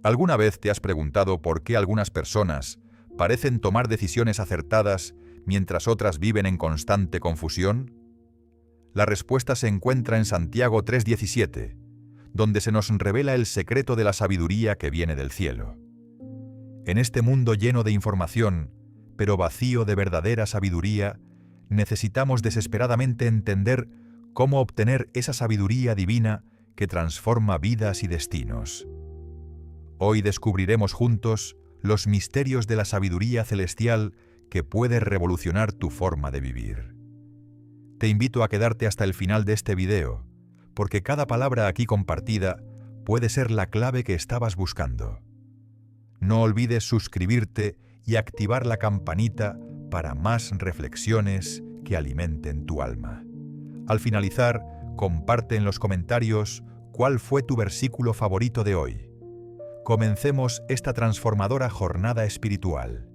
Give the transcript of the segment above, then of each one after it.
¿Alguna vez te has preguntado por qué algunas personas parecen tomar decisiones acertadas mientras otras viven en constante confusión? La respuesta se encuentra en Santiago 3:17, donde se nos revela el secreto de la sabiduría que viene del cielo. En este mundo lleno de información, pero vacío de verdadera sabiduría, necesitamos desesperadamente entender cómo obtener esa sabiduría divina que transforma vidas y destinos. Hoy descubriremos juntos los misterios de la sabiduría celestial que puede revolucionar tu forma de vivir. Te invito a quedarte hasta el final de este video, porque cada palabra aquí compartida puede ser la clave que estabas buscando. No olvides suscribirte y activar la campanita para más reflexiones que alimenten tu alma. Al finalizar, comparte en los comentarios cuál fue tu versículo favorito de hoy. Comencemos esta transformadora jornada espiritual.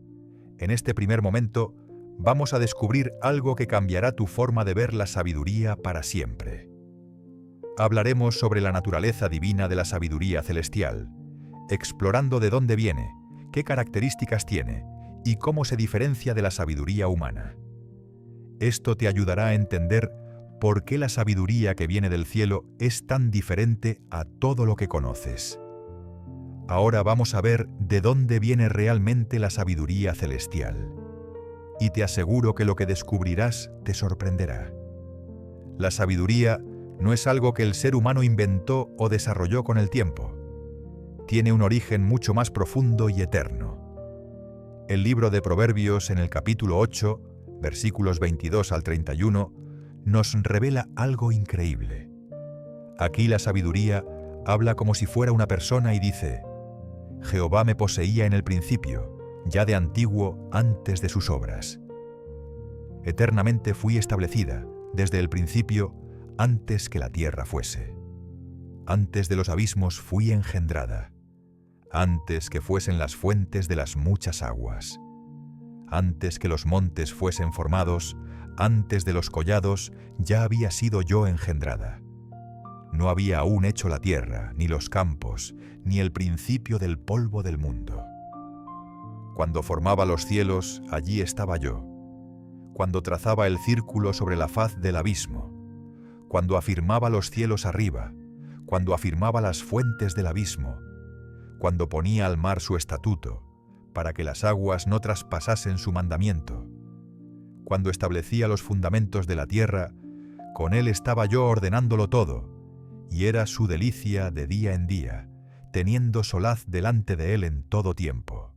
En este primer momento, vamos a descubrir algo que cambiará tu forma de ver la sabiduría para siempre. Hablaremos sobre la naturaleza divina de la sabiduría celestial, explorando de dónde viene, qué características tiene y cómo se diferencia de la sabiduría humana. Esto te ayudará a entender por qué la sabiduría que viene del cielo es tan diferente a todo lo que conoces. Ahora vamos a ver de dónde viene realmente la sabiduría celestial. Y te aseguro que lo que descubrirás te sorprenderá. La sabiduría no es algo que el ser humano inventó o desarrolló con el tiempo. Tiene un origen mucho más profundo y eterno. El libro de Proverbios, en el capítulo 8, versículos 22 al 31, nos revela algo increíble. Aquí la sabiduría habla como si fuera una persona y dice: Jehová me poseía en el principio, ya de antiguo, antes de sus obras. Eternamente fui establecida, desde el principio, antes que la tierra fuese. Antes de los abismos fui engendrada, antes que fuesen las fuentes de las muchas aguas. Antes que los montes fuesen formados, antes de los collados, ya había sido yo engendrada. No había aún hecho la tierra, ni los campos, ni el principio del polvo del mundo. Cuando formaba los cielos, allí estaba yo. Cuando trazaba el círculo sobre la faz del abismo. Cuando afirmaba los cielos arriba. Cuando afirmaba las fuentes del abismo. Cuando ponía al mar su estatuto, para que las aguas no traspasasen su mandamiento. Cuando establecía los fundamentos de la tierra, con él estaba yo ordenándolo todo, y era su delicia de día en día, teniendo solaz delante de él en todo tiempo.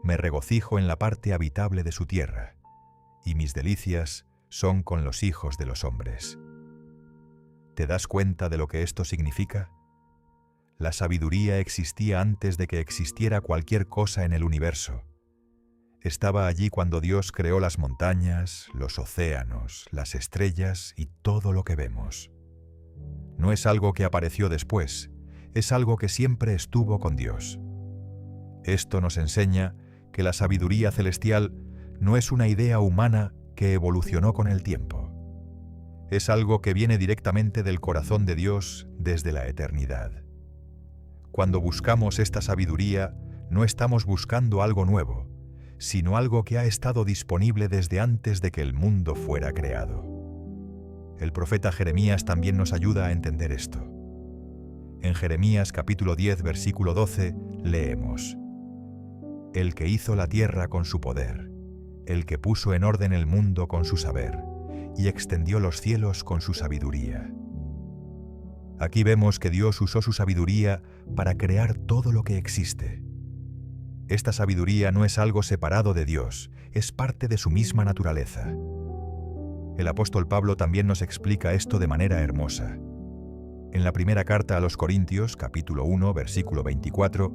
Me regocijo en la parte habitable de su tierra, y mis delicias son con los hijos de los hombres. ¿Te das cuenta de lo que esto significa? La sabiduría existía antes de que existiera cualquier cosa en el universo. Estaba allí cuando Dios creó las montañas, los océanos, las estrellas y todo lo que vemos. No es algo que apareció después, es algo que siempre estuvo con Dios. Esto nos enseña que la sabiduría celestial no es una idea humana que evolucionó con el tiempo. Es algo que viene directamente del corazón de Dios desde la eternidad. Cuando buscamos esta sabiduría, no estamos buscando algo nuevo, sino algo que ha estado disponible desde antes de que el mundo fuera creado. El profeta Jeremías también nos ayuda a entender esto. En Jeremías capítulo 10, versículo 12, leemos: El que hizo la tierra con su poder, el que puso en orden el mundo con su saber, y extendió los cielos con su sabiduría. Aquí vemos que Dios usó su sabiduría para crear todo lo que existe. Esta sabiduría no es algo separado de Dios, es parte de su misma naturaleza. El apóstol Pablo también nos explica esto de manera hermosa. En la primera carta a los Corintios, capítulo 1, versículo 24,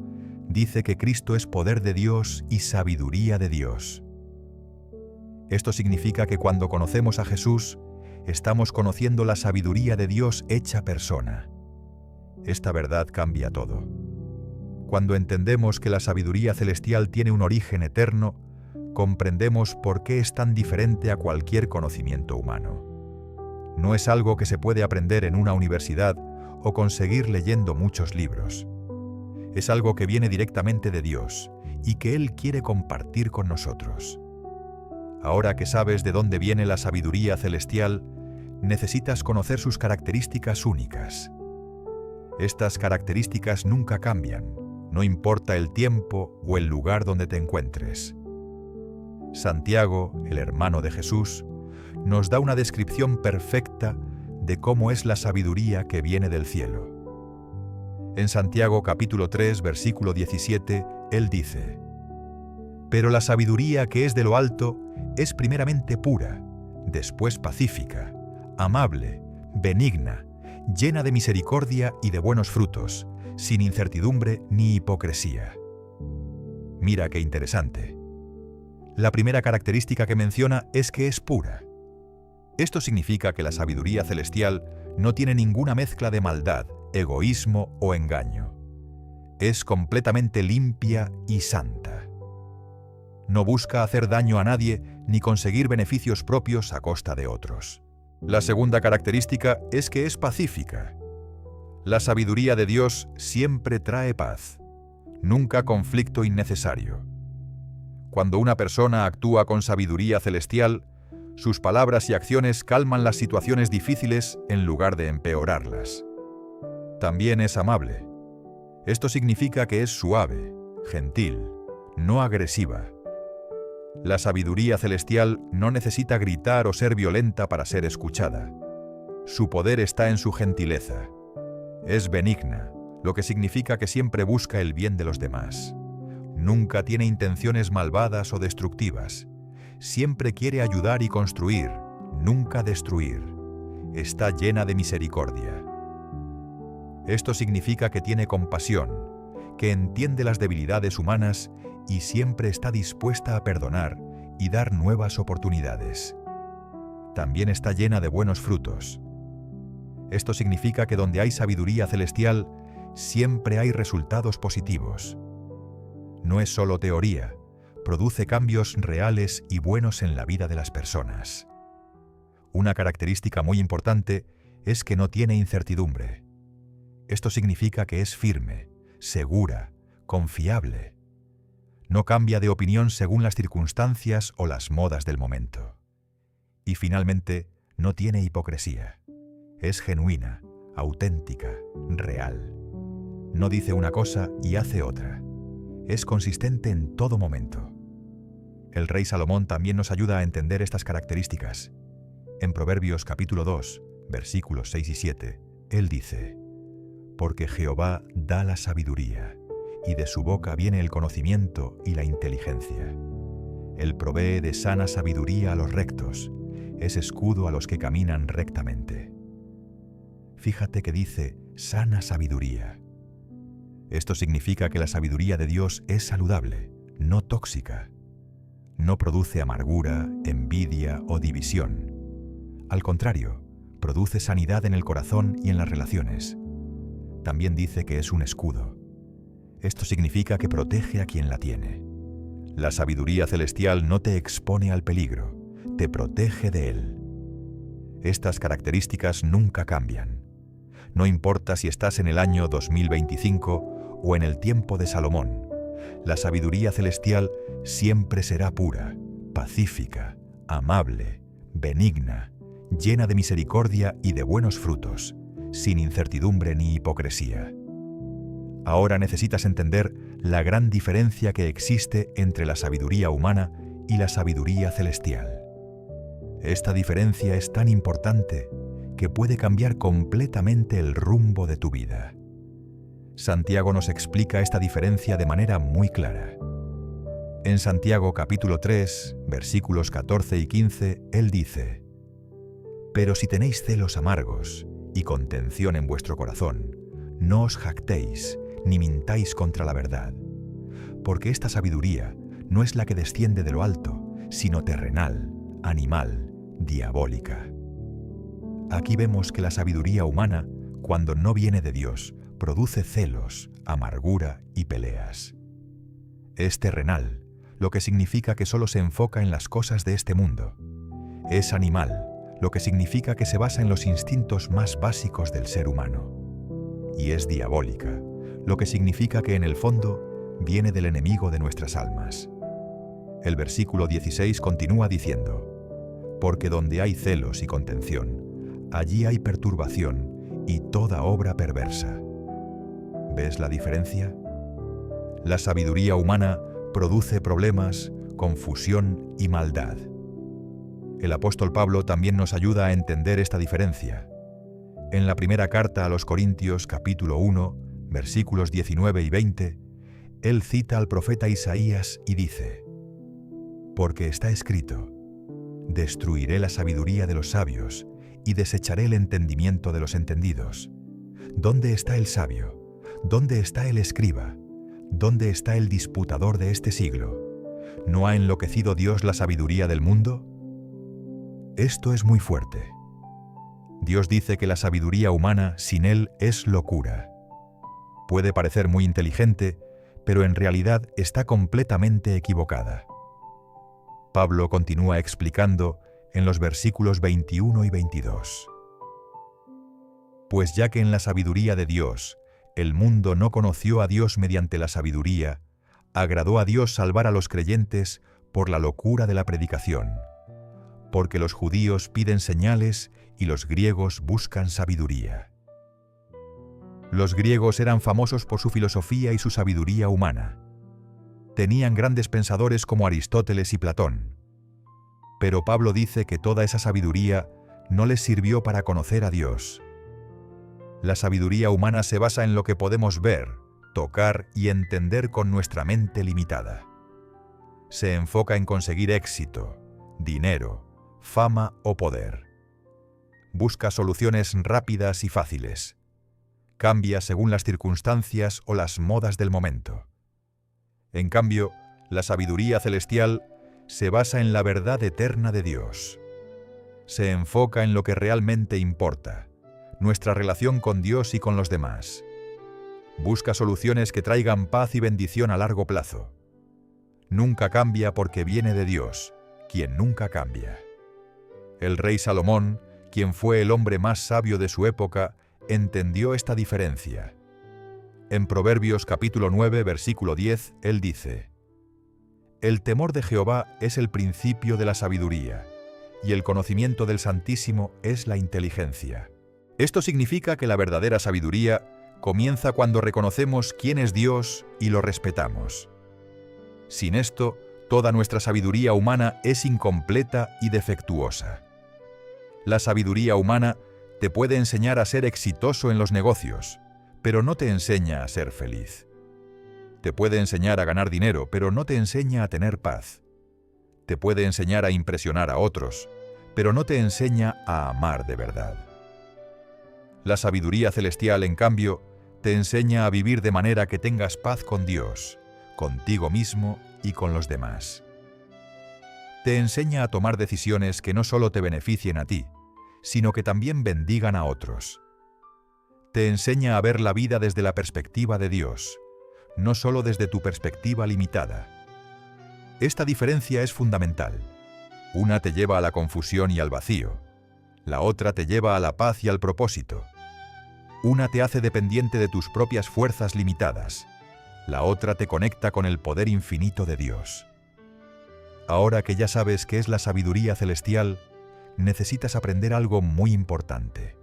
dice que Cristo es poder de Dios y sabiduría de Dios. Esto significa que cuando conocemos a Jesús, estamos conociendo la sabiduría de Dios hecha persona. Esta verdad cambia todo. Cuando entendemos que la sabiduría celestial tiene un origen eterno, comprendemos por qué es tan diferente a cualquier conocimiento humano. No es algo que se puede aprender en una universidad o conseguir leyendo muchos libros. Es algo que viene directamente de Dios y que Él quiere compartir con nosotros. Ahora que sabes de dónde viene la sabiduría celestial, necesitas conocer sus características únicas. Estas características nunca cambian, no importa el tiempo o el lugar donde te encuentres. Santiago, el hermano de Jesús, nos da una descripción perfecta de cómo es la sabiduría que viene del cielo. En Santiago capítulo 3, versículo 17, él dice: «Pero la sabiduría que es de lo alto es primeramente pura, después pacífica, amable, benigna, llena de misericordia y de buenos frutos, sin incertidumbre ni hipocresía». Mira qué interesante. La primera característica que menciona es que es pura. Esto significa que la sabiduría celestial no tiene ninguna mezcla de maldad, egoísmo o engaño. Es completamente limpia y santa. No busca hacer daño a nadie ni conseguir beneficios propios a costa de otros. La segunda característica es que es pacífica. La sabiduría de Dios siempre trae paz, nunca conflicto innecesario. Cuando una persona actúa con sabiduría celestial, sus palabras y acciones calman las situaciones difíciles en lugar de empeorarlas. También es amable. Esto significa que es suave, gentil, no agresiva. La sabiduría celestial no necesita gritar o ser violenta para ser escuchada. Su poder está en su gentileza. Es benigna, lo que significa que siempre busca el bien de los demás. Nunca tiene intenciones malvadas o destructivas. Siempre quiere ayudar y construir, nunca destruir. Está llena de misericordia. Esto significa que tiene compasión, que entiende las debilidades humanas y siempre está dispuesta a perdonar y dar nuevas oportunidades. También está llena de buenos frutos. Esto significa que donde hay sabiduría celestial, siempre hay resultados positivos. No es solo teoría, produce cambios reales y buenos en la vida de las personas. Una característica muy importante es que no tiene incertidumbre. Esto significa que es firme, segura, confiable. No cambia de opinión según las circunstancias o las modas del momento. Y finalmente, no tiene hipocresía. Es genuina, auténtica, real. No dice una cosa y hace otra. Es consistente en todo momento. El rey Salomón también nos ayuda a entender estas características. En Proverbios capítulo 2, versículos 6 y 7, él dice: «Porque Jehová da la sabiduría, y de su boca viene el conocimiento y la inteligencia. Él provee de sana sabiduría a los rectos, es escudo a los que caminan rectamente». Fíjate que dice sana sabiduría. Esto significa que la sabiduría de Dios es saludable, no tóxica. No produce amargura, envidia o división. Al contrario, produce sanidad en el corazón y en las relaciones. También dice que es un escudo. Esto significa que protege a quien la tiene. La sabiduría celestial no te expone al peligro, te protege de él. Estas características nunca cambian. No importa si estás en el año 2025 o en el tiempo de Salomón, la sabiduría celestial siempre será pura, pacífica, amable, benigna, llena de misericordia y de buenos frutos, sin incertidumbre ni hipocresía. Ahora necesitas entender la gran diferencia que existe entre la sabiduría humana y la sabiduría celestial. Esta diferencia es tan importante que puede cambiar completamente el rumbo de tu vida. Santiago nos explica esta diferencia de manera muy clara. En Santiago capítulo 3, versículos 14 y 15, él dice: «Pero si tenéis celos amargos y contención en vuestro corazón, no os jactéis ni mintáis contra la verdad, porque esta sabiduría no es la que desciende de lo alto, sino terrenal, animal, diabólica». Aquí vemos que la sabiduría humana, cuando no viene de Dios, produce celos, amargura y peleas. Es terrenal, lo que significa que solo se enfoca en las cosas de este mundo. Es animal, lo que significa que se basa en los instintos más básicos del ser humano. Y es diabólica, lo que significa que en el fondo viene del enemigo de nuestras almas. El versículo 16 continúa diciendo: porque donde hay celos y contención, allí hay perturbación y toda obra perversa. ¿Ves la diferencia? La sabiduría humana produce problemas, confusión y maldad. El apóstol Pablo también nos ayuda a entender esta diferencia. En la primera carta a los Corintios, capítulo 1, versículos 19 y 20, él cita al profeta Isaías y dice: porque está escrito: destruiré la sabiduría de los sabios y desecharé el entendimiento de los entendidos. ¿Dónde está el sabio? ¿Dónde está el escriba? ¿Dónde está el disputador de este siglo? ¿No ha enloquecido Dios la sabiduría del mundo? Esto es muy fuerte. Dios dice que la sabiduría humana sin Él es locura. Puede parecer muy inteligente, pero en realidad está completamente equivocada. Pablo continúa explicando en los versículos 21 y 22. Pues ya que en la sabiduría de Dios el mundo no conoció a Dios mediante la sabiduría, agradó a Dios salvar a los creyentes por la locura de la predicación, porque los judíos piden señales y los griegos buscan sabiduría. Los griegos eran famosos por su filosofía y su sabiduría humana. Tenían grandes pensadores como Aristóteles y Platón. Pero Pablo dice que toda esa sabiduría no les sirvió para conocer a Dios. La sabiduría humana se basa en lo que podemos ver, tocar y entender con nuestra mente limitada. Se enfoca en conseguir éxito, dinero, fama o poder. Busca soluciones rápidas y fáciles. Cambia según las circunstancias o las modas del momento. En cambio, la sabiduría celestial se basa en la verdad eterna de Dios. Se enfoca en lo que realmente importa, nuestra relación con Dios y con los demás. Busca soluciones que traigan paz y bendición a largo plazo. Nunca cambia porque viene de Dios, quien nunca cambia. El rey Salomón, quien fue el hombre más sabio de su época, entendió esta diferencia. En Proverbios capítulo 9, versículo 10, él dice: el temor de Jehová es el principio de la sabiduría, y el conocimiento del Santísimo es la inteligencia. Esto significa que la verdadera sabiduría comienza cuando reconocemos quién es Dios y lo respetamos. Sin esto, toda nuestra sabiduría humana es incompleta y defectuosa. La sabiduría humana te puede enseñar a ser exitoso en los negocios, pero no te enseña a ser feliz. Te puede enseñar a ganar dinero, pero no te enseña a tener paz. Te puede enseñar a impresionar a otros, pero no te enseña a amar de verdad. La sabiduría celestial, en cambio, te enseña a vivir de manera que tengas paz con Dios, contigo mismo y con los demás. Te enseña a tomar decisiones que no solo te beneficien a ti, sino que también bendigan a otros. Te enseña a ver la vida desde la perspectiva de Dios, no solo desde tu perspectiva limitada. Esta diferencia es fundamental. Una te lleva a la confusión y al vacío. La otra te lleva a la paz y al propósito. Una te hace dependiente de tus propias fuerzas limitadas. La otra te conecta con el poder infinito de Dios. Ahora que ya sabes qué es la sabiduría celestial, necesitas aprender algo muy importante: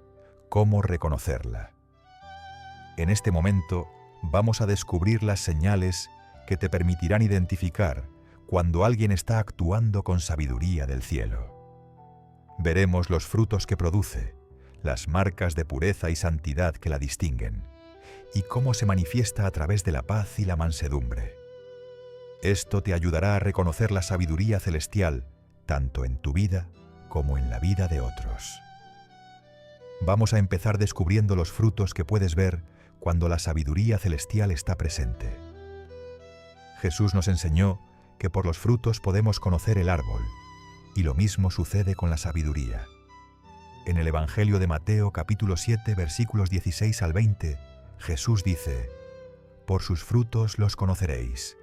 cómo reconocerla. En este momento, vamos a descubrir las señales que te permitirán identificar cuando alguien está actuando con sabiduría del cielo. Veremos los frutos que produce, las marcas de pureza y santidad que la distinguen, y cómo se manifiesta a través de la paz y la mansedumbre. Esto te ayudará a reconocer la sabiduría celestial, tanto en tu vida como en la vida de otros. Vamos a empezar descubriendo los frutos que puedes ver cuando la sabiduría celestial está presente. Jesús nos enseñó que por los frutos podemos conocer el árbol, y lo mismo sucede con la sabiduría. En el Evangelio de Mateo, capítulo 7, versículos 16 al 20, Jesús dice: «Por sus frutos los conoceréis.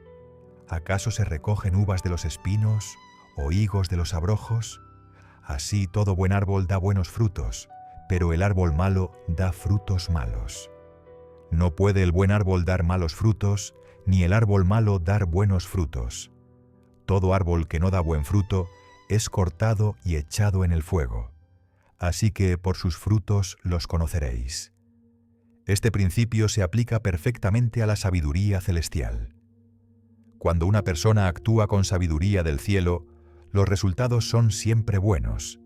¿Acaso se recogen uvas de los espinos o higos de los abrojos? Así todo buen árbol da buenos frutos, pero el árbol malo da frutos malos. No puede el buen árbol dar malos frutos, ni el árbol malo dar buenos frutos. Todo árbol que no da buen fruto es cortado y echado en el fuego. Así que por sus frutos los conoceréis. Este principio se aplica perfectamente a la sabiduría celestial. Cuando una persona actúa con sabiduría del cielo, los resultados son siempre buenos.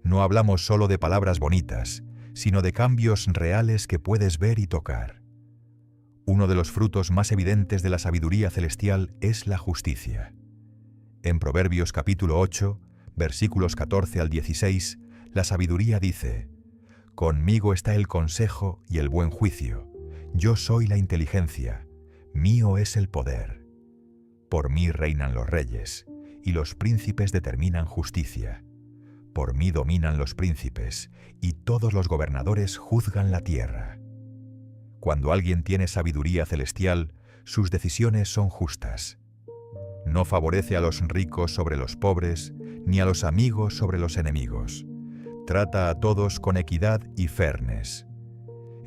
No hablamos solo de palabras bonitas, sino de cambios reales que puedes ver y tocar. Uno de los frutos más evidentes de la sabiduría celestial es la justicia. En Proverbios capítulo 8, versículos 14 al 16, la sabiduría dice: «Conmigo está el consejo y el buen juicio. Yo soy la inteligencia. Mío es el poder. Por mí reinan los reyes, y los príncipes determinan justicia. Por mí dominan los príncipes, y todos los gobernadores juzgan la tierra». Cuando alguien tiene sabiduría celestial, sus decisiones son justas. No favorece a los ricos sobre los pobres, ni a los amigos sobre los enemigos. Trata a todos con equidad y fairness.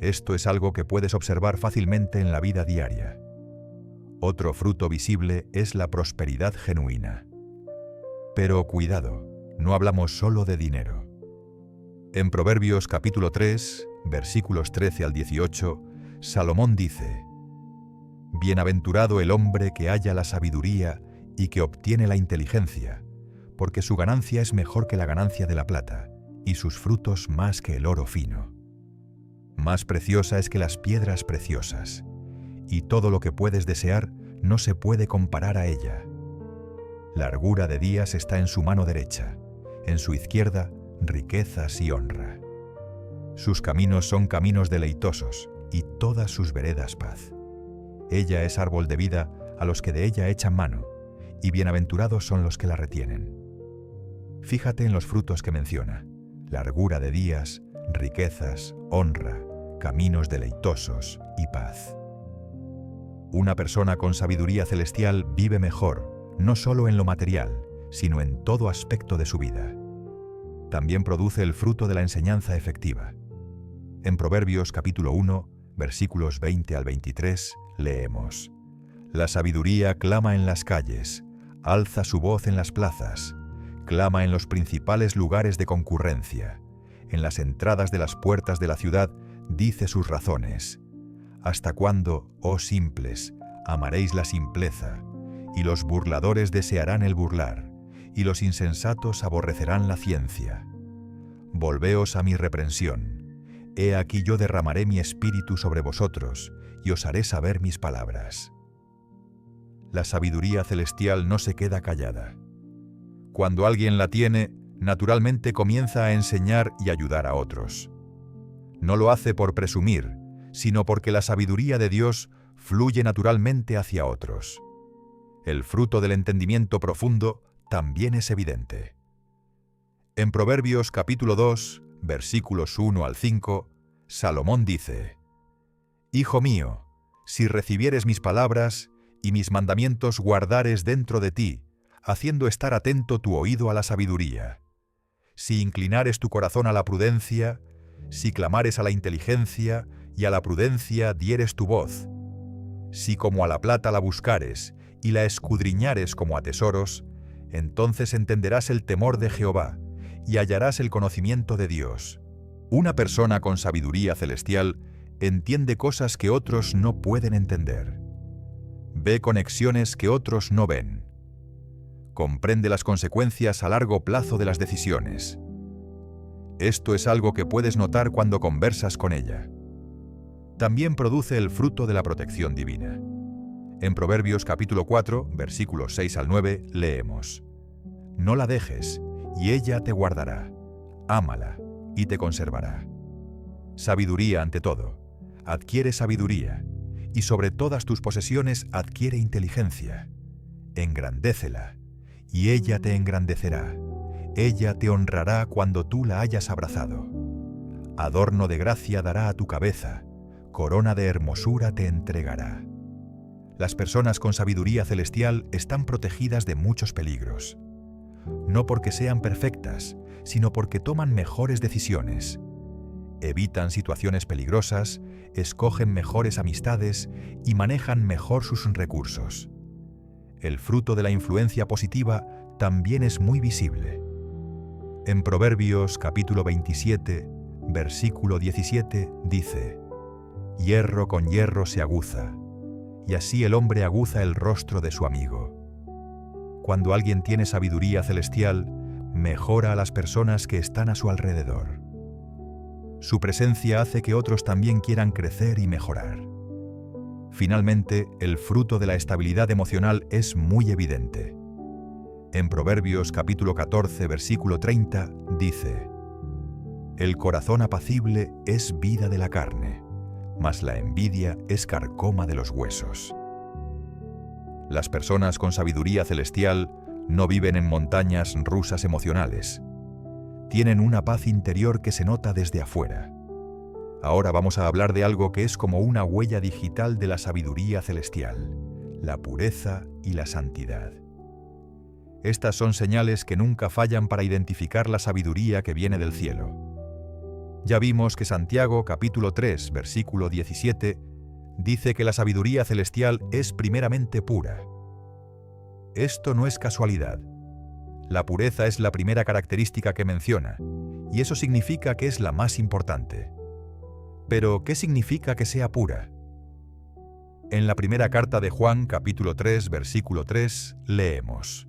Esto es algo que puedes observar fácilmente en la vida diaria. Otro fruto visible es la prosperidad genuina. Pero cuidado, no hablamos solo de dinero. En Proverbios capítulo 3, versículos 13 al 18, Salomón dice: «Bienaventurado el hombre que halla la sabiduría y que obtiene la inteligencia, porque su ganancia es mejor que la ganancia de la plata, y sus frutos más que el oro fino. Más preciosa es que las piedras preciosas, y todo lo que puedes desear no se puede comparar a ella. Largura de días está en su mano derecha, en su izquierda riquezas y honra. Sus caminos son caminos deleitosos, y todas sus veredas paz. Ella es árbol de vida a los que de ella echan mano, y bienaventurados son los que la retienen». Fíjate en los frutos que menciona: largura de días, riquezas, honra, caminos deleitosos y paz. Una persona con sabiduría celestial vive mejor, no solo en lo material, sino en todo aspecto de su vida. También produce el fruto de la enseñanza efectiva. En Proverbios capítulo 1, versículos 20 al 23, leemos: «La sabiduría clama en las calles, alza su voz en las plazas, clama en los principales lugares de concurrencia, en las entradas de las puertas de la ciudad dice sus razones. ¿Hasta cuándo, oh simples, amaréis la simpleza? Y los burladores desearán el burlar, y los insensatos aborrecerán la ciencia. Volveos a mi reprensión. He aquí yo derramaré mi espíritu sobre vosotros, y os haré saber mis palabras». La sabiduría celestial no se queda callada. Cuando alguien la tiene, naturalmente comienza a enseñar y ayudar a otros. No lo hace por presumir, sino porque la sabiduría de Dios fluye naturalmente hacia otros. El fruto del entendimiento profundo también es evidente. En Proverbios capítulo 2, versículos 1 al 5, Salomón dice: «Hijo mío, si recibieres mis palabras y mis mandamientos guardares dentro de ti, haciendo estar atento tu oído a la sabiduría, si inclinares tu corazón a la prudencia, si clamares a la inteligencia y a la prudencia dieres tu voz, si como a la plata la buscares y la escudriñares como a tesoros, entonces entenderás el temor de Jehová y hallarás el conocimiento de Dios». Una persona con sabiduría celestial entiende cosas que otros no pueden entender. Ve conexiones que otros no ven. Comprende las consecuencias a largo plazo de las decisiones. Esto es algo que puedes notar cuando conversas con ella. También produce el fruto de la protección divina. En Proverbios capítulo 4, versículos 6 al 9, leemos: «No la dejes, y ella te guardará. Ámala, y te conservará. Sabiduría ante todo. Adquiere sabiduría, y sobre todas tus posesiones adquiere inteligencia. Engrandécela, y ella te engrandecerá. Ella te honrará cuando tú la hayas abrazado. Adorno de gracia dará a tu cabeza, corona de hermosura te entregará». Las personas con sabiduría celestial están protegidas de muchos peligros. No porque sean perfectas, sino porque toman mejores decisiones. Evitan situaciones peligrosas, escogen mejores amistades y manejan mejor sus recursos. El fruto de la influencia positiva también es muy visible. En Proverbios capítulo 27, versículo 17, dice: «Hierro con hierro se aguza, y así el hombre aguza el rostro de su amigo». Cuando alguien tiene sabiduría celestial, mejora a las personas que están a su alrededor. Su presencia hace que otros también quieran crecer y mejorar. Finalmente, el fruto de la estabilidad emocional es muy evidente. En Proverbios capítulo 14, versículo 30, dice: «El corazón apacible es vida de la carne, mas la envidia es carcoma de los huesos». Las personas con sabiduría celestial no viven en montañas rusas emocionales. Tienen una paz interior que se nota desde afuera. Ahora vamos a hablar de algo que es como una huella digital de la sabiduría celestial: la pureza y la santidad. Estas son señales que nunca fallan para identificar la sabiduría que viene del cielo. Ya vimos que Santiago capítulo 3, versículo 17, dice que la sabiduría celestial es primeramente pura. Esto no es casualidad. La pureza es la primera característica que menciona, y eso significa que es la más importante. Pero, ¿qué significa que sea pura? En la primera carta de Juan, capítulo 3, versículo 3, leemos: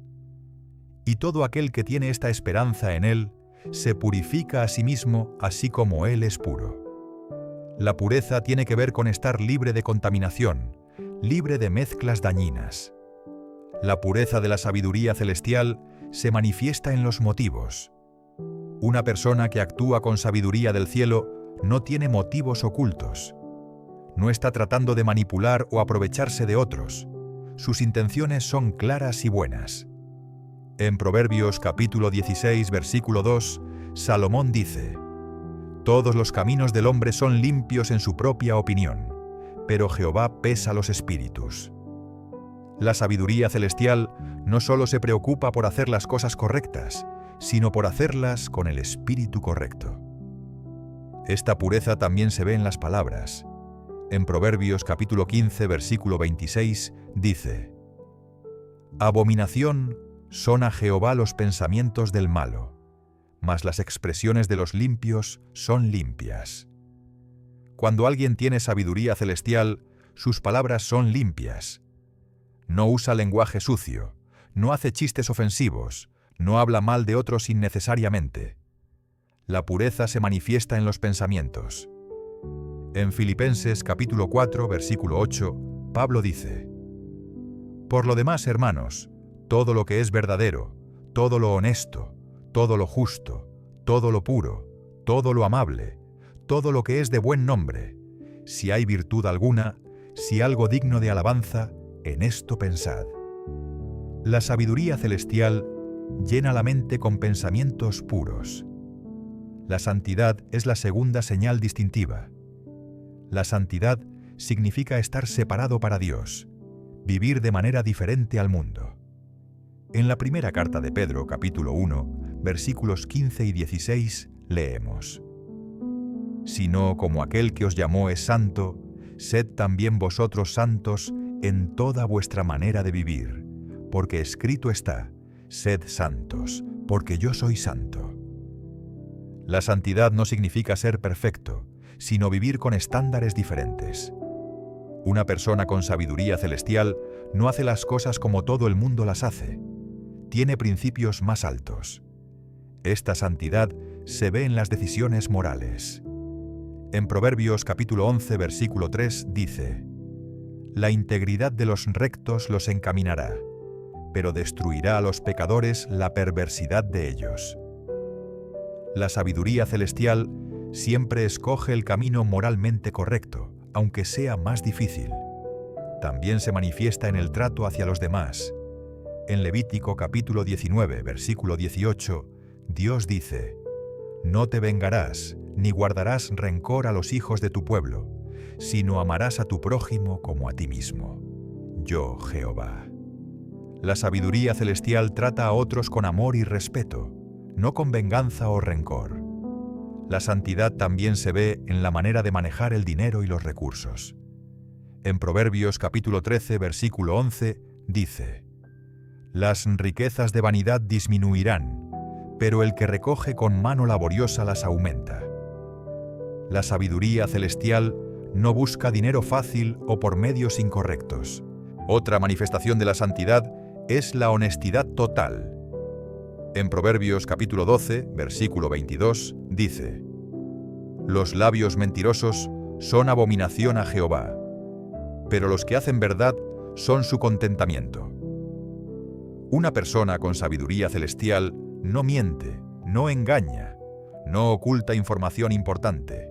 «Y todo aquel que tiene esta esperanza en Él, se purifica a sí mismo, así como Él es puro». La pureza tiene que ver con estar libre de contaminación, libre de mezclas dañinas. La pureza de la sabiduría celestial se manifiesta en los motivos. Una persona que actúa con sabiduría del cielo no tiene motivos ocultos. No está tratando de manipular o aprovecharse de otros. Sus intenciones son claras y buenas. En Proverbios capítulo 16, versículo 2, Salomón dice: «Todos los caminos del hombre son limpios en su propia opinión, pero Jehová pesa los espíritus». La sabiduría celestial no solo se preocupa por hacer las cosas correctas, sino por hacerlas con el espíritu correcto. Esta pureza también se ve en las palabras. En Proverbios capítulo 15, versículo 26, dice: «Abominación son a Jehová los pensamientos del malo, mas las expresiones de los limpios son limpias». Cuando alguien tiene sabiduría celestial, sus palabras son limpias. No usa lenguaje sucio, no hace chistes ofensivos, no habla mal de otros innecesariamente. La pureza se manifiesta en los pensamientos. En Filipenses capítulo 4, versículo 8, Pablo dice: «Por lo demás, hermanos, todo lo que es verdadero, todo lo honesto, todo lo justo, todo lo puro, todo lo amable, todo lo que es de buen nombre, si hay virtud alguna, si algo digno de alabanza, en esto pensad». La sabiduría celestial llena la mente con pensamientos puros. La santidad es la segunda señal distintiva. La santidad significa estar separado para Dios, vivir de manera diferente al mundo. En la primera carta de Pedro, capítulo 1, versículos 15 y 16, leemos: «Sino como aquel que os llamó es santo, sed también vosotros santos en toda vuestra manera de vivir, porque escrito está: sed santos, porque yo soy santo». La santidad no significa ser perfecto, sino vivir con estándares diferentes. Una persona con sabiduría celestial no hace las cosas como todo el mundo las hace. Tiene principios más altos. Esta santidad se ve en las decisiones morales. En Proverbios capítulo 11, versículo 3 dice: «La integridad de los rectos los encaminará, pero destruirá a los pecadores la perversidad de ellos». La sabiduría celestial siempre escoge el camino moralmente correcto, aunque sea más difícil. También se manifiesta en el trato hacia los demás. En Levítico capítulo 19, versículo 18, Dios dice: «No te vengarás, ni guardarás rencor a los hijos de tu pueblo, sino amarás a tu prójimo como a ti mismo. Yo, Jehová». La sabiduría celestial trata a otros con amor y respeto, no con venganza o rencor. La santidad también se ve en la manera de manejar el dinero y los recursos. En Proverbios capítulo 13, versículo 11, dice: «Las riquezas de vanidad disminuirán, pero el que recoge con mano laboriosa las aumenta». La sabiduría celestial no busca dinero fácil o por medios incorrectos. Otra manifestación de la santidad es la honestidad total. En Proverbios capítulo 12, versículo 22, dice: «Los labios mentirosos son abominación a Jehová, pero los que hacen verdad son su contentamiento». Una persona con sabiduría celestial no miente, no engaña, no oculta información importante.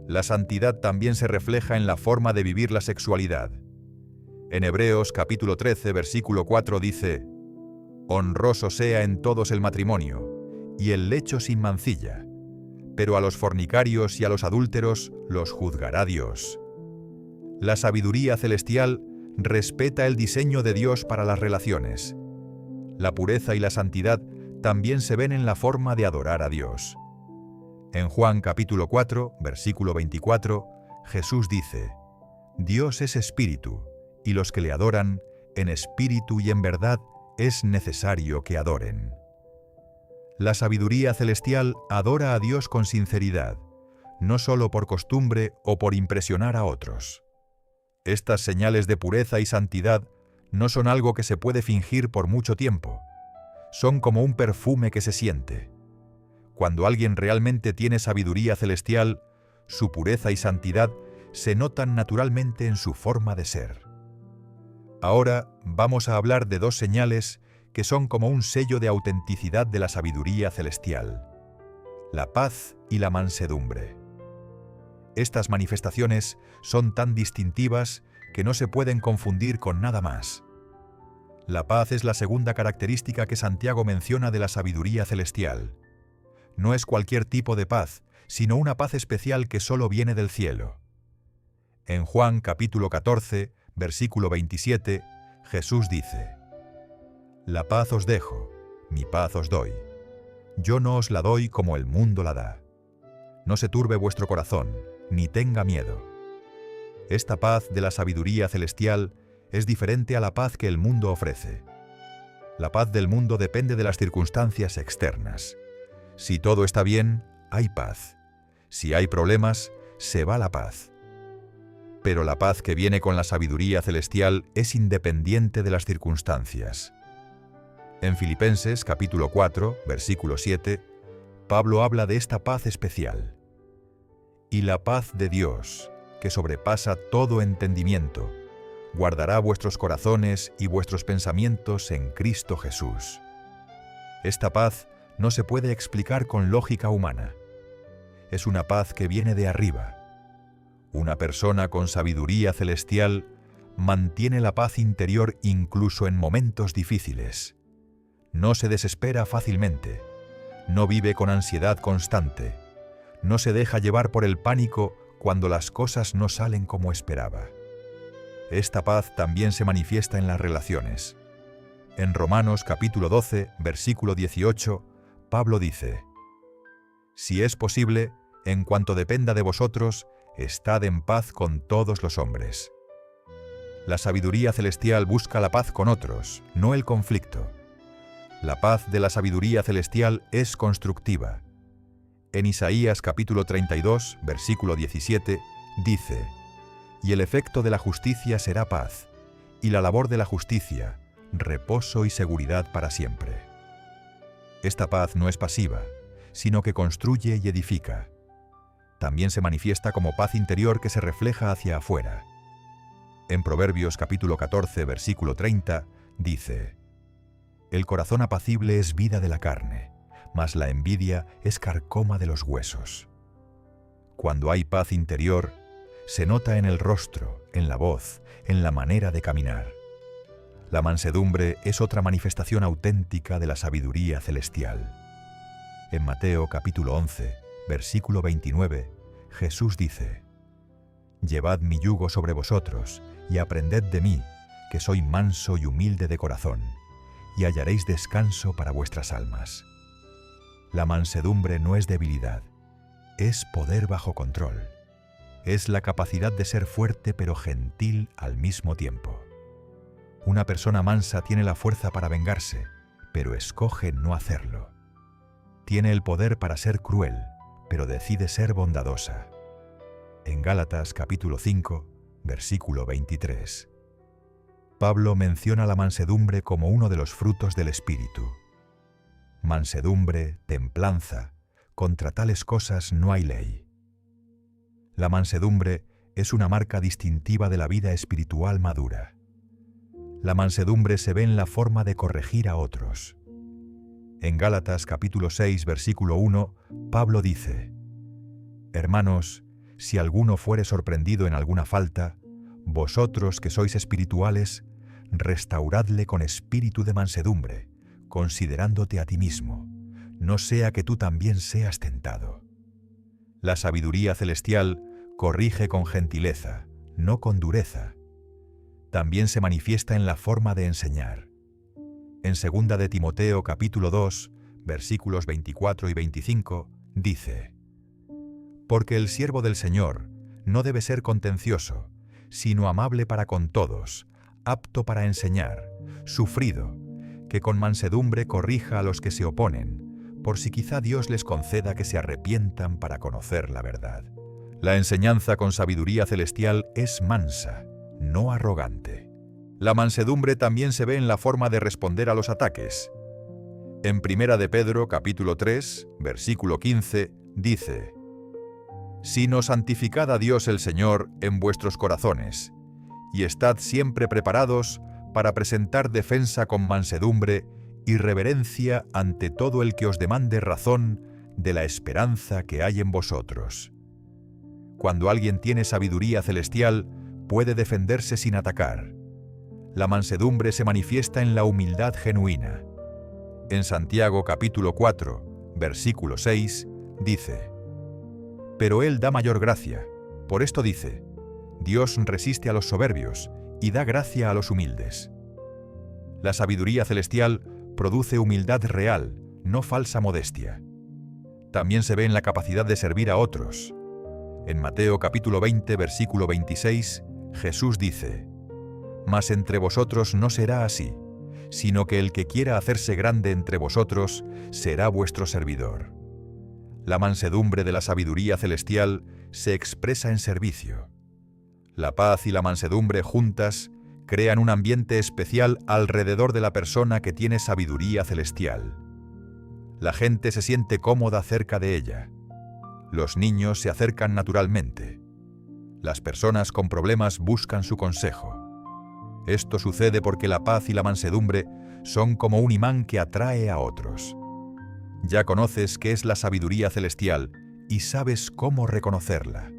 La santidad también se refleja en la forma de vivir la sexualidad. En Hebreos capítulo 13, versículo 4 dice: «Honroso sea en todos el matrimonio, y el lecho sin mancilla, pero a los fornicarios y a los adúlteros los juzgará Dios». La sabiduría celestial respeta el diseño de Dios para las relaciones. La pureza y la santidad también se ven en la forma de adorar a Dios. En Juan capítulo 4, versículo 24, Jesús dice: «Dios es espíritu, y los que le adoran, en espíritu y en verdad, es necesario que adoren». La sabiduría celestial adora a Dios con sinceridad, no solo por costumbre o por impresionar a otros. Estas señales de pureza y santidad no son algo que se puede fingir por mucho tiempo. Son como un perfume que se siente. Cuando alguien realmente tiene sabiduría celestial, su pureza y santidad se notan naturalmente en su forma de ser. Ahora vamos a hablar de dos señales que son como un sello de autenticidad de la sabiduría celestial: la paz y la mansedumbre. Estas manifestaciones son tan distintivas que no se pueden confundir con nada más. La paz es la segunda característica que Santiago menciona de la sabiduría celestial. No es cualquier tipo de paz, sino una paz especial que solo viene del cielo. En Juan capítulo 14, versículo 27, Jesús dice: «La paz os dejo, mi paz os doy. Yo no os la doy como el mundo la da. No se turbe vuestro corazón, ni tenga miedo». Esta paz de la sabiduría celestial es diferente a la paz que el mundo ofrece. La paz del mundo depende de las circunstancias externas. Si todo está bien, hay paz. Si hay problemas, se va la paz. Pero la paz que viene con la sabiduría celestial es independiente de las circunstancias. En Filipenses capítulo 4, versículo 7, Pablo habla de esta paz especial. «Y la paz de Dios, que sobrepasa todo entendimiento, guardará vuestros corazones y vuestros pensamientos en Cristo Jesús». Esta paz no se puede explicar con lógica humana. Es una paz que viene de arriba. Una persona con sabiduría celestial mantiene la paz interior incluso en momentos difíciles. No se desespera fácilmente. No vive con ansiedad constante. No se deja llevar por el pánico cuando las cosas no salen como esperaba. Esta paz también se manifiesta en las relaciones. En Romanos capítulo 12, versículo 18, Pablo dice: «Si es posible, en cuanto dependa de vosotros, estad en paz con todos los hombres». La sabiduría celestial busca la paz con otros, no el conflicto. La paz de la sabiduría celestial es constructiva. En Isaías capítulo 32, versículo 17, dice: «Y el efecto de la justicia será paz, y la labor de la justicia, reposo y seguridad para siempre». Esta paz no es pasiva, sino que construye y edifica. También se manifiesta como paz interior que se refleja hacia afuera. En Proverbios capítulo 14, versículo 30, dice: «El corazón apacible es vida de la carne, mas la envidia es carcoma de los huesos». Cuando hay paz interior, se nota en el rostro, en la voz, en la manera de caminar. La mansedumbre es otra manifestación auténtica de la sabiduría celestial. En Mateo capítulo 11, versículo 29, Jesús dice: «Llevad mi yugo sobre vosotros y aprended de mí, que soy manso y humilde de corazón, y hallaréis descanso para vuestras almas». La mansedumbre no es debilidad, es poder bajo control. Es la capacidad de ser fuerte pero gentil al mismo tiempo. Una persona mansa tiene la fuerza para vengarse, pero escoge no hacerlo. Tiene el poder para ser cruel, pero decide ser bondadosa. En Gálatas capítulo 5, versículo 23. Pablo menciona la mansedumbre como uno de los frutos del Espíritu. Mansedumbre, templanza, contra tales cosas no hay ley. La mansedumbre es una marca distintiva de la vida espiritual madura. La mansedumbre se ve en la forma de corregir a otros. En Gálatas capítulo 6, versículo 1, Pablo dice: Hermanos, si alguno fuere sorprendido en alguna falta, vosotros que sois espirituales, restauradle con espíritu de mansedumbre, considerándote a ti mismo, no sea que tú también seas tentado. La sabiduría celestial corrige con gentileza, no con dureza. También se manifiesta en la forma de enseñar. En 2 de Timoteo capítulo 2, versículos 24 y 25, dice: Porque el siervo del Señor no debe ser contencioso, sino amable para con todos, apto para enseñar, sufrido, que con mansedumbre corrija a los que se oponen, por si quizá Dios les conceda que se arrepientan para conocer la verdad. La enseñanza con sabiduría celestial es mansa, no arrogante. La mansedumbre también se ve en la forma de responder a los ataques. En 1 de Pedro, capítulo 3, versículo 15, dice: Sino santificad a Dios el Señor en vuestros corazones, y estad siempre preparados para presentar defensa con mansedumbre y reverencia ante todo el que os demande razón de la esperanza que hay en vosotros. Cuando alguien tiene sabiduría celestial, puede defenderse sin atacar. La mansedumbre se manifiesta en la humildad genuina. En Santiago capítulo 4, versículo 6, dice: Pero Él da mayor gracia. Por esto dice: Dios resiste a los soberbios y da gracia a los humildes. La sabiduría celestial produce humildad real, no falsa modestia. También se ve en la capacidad de servir a otros. En Mateo capítulo 20, versículo 26, Jesús dice: Mas entre vosotros no será así, sino que el que quiera hacerse grande entre vosotros será vuestro servidor. La mansedumbre de la sabiduría celestial se expresa en servicio. La paz y la mansedumbre juntas crean un ambiente especial alrededor de la persona que tiene sabiduría celestial. La gente se siente cómoda cerca de ella. Los niños se acercan naturalmente. Las personas con problemas buscan su consejo. Esto sucede porque la paz y la mansedumbre son como un imán que atrae a otros. Ya conoces qué es la sabiduría celestial y sabes cómo reconocerla.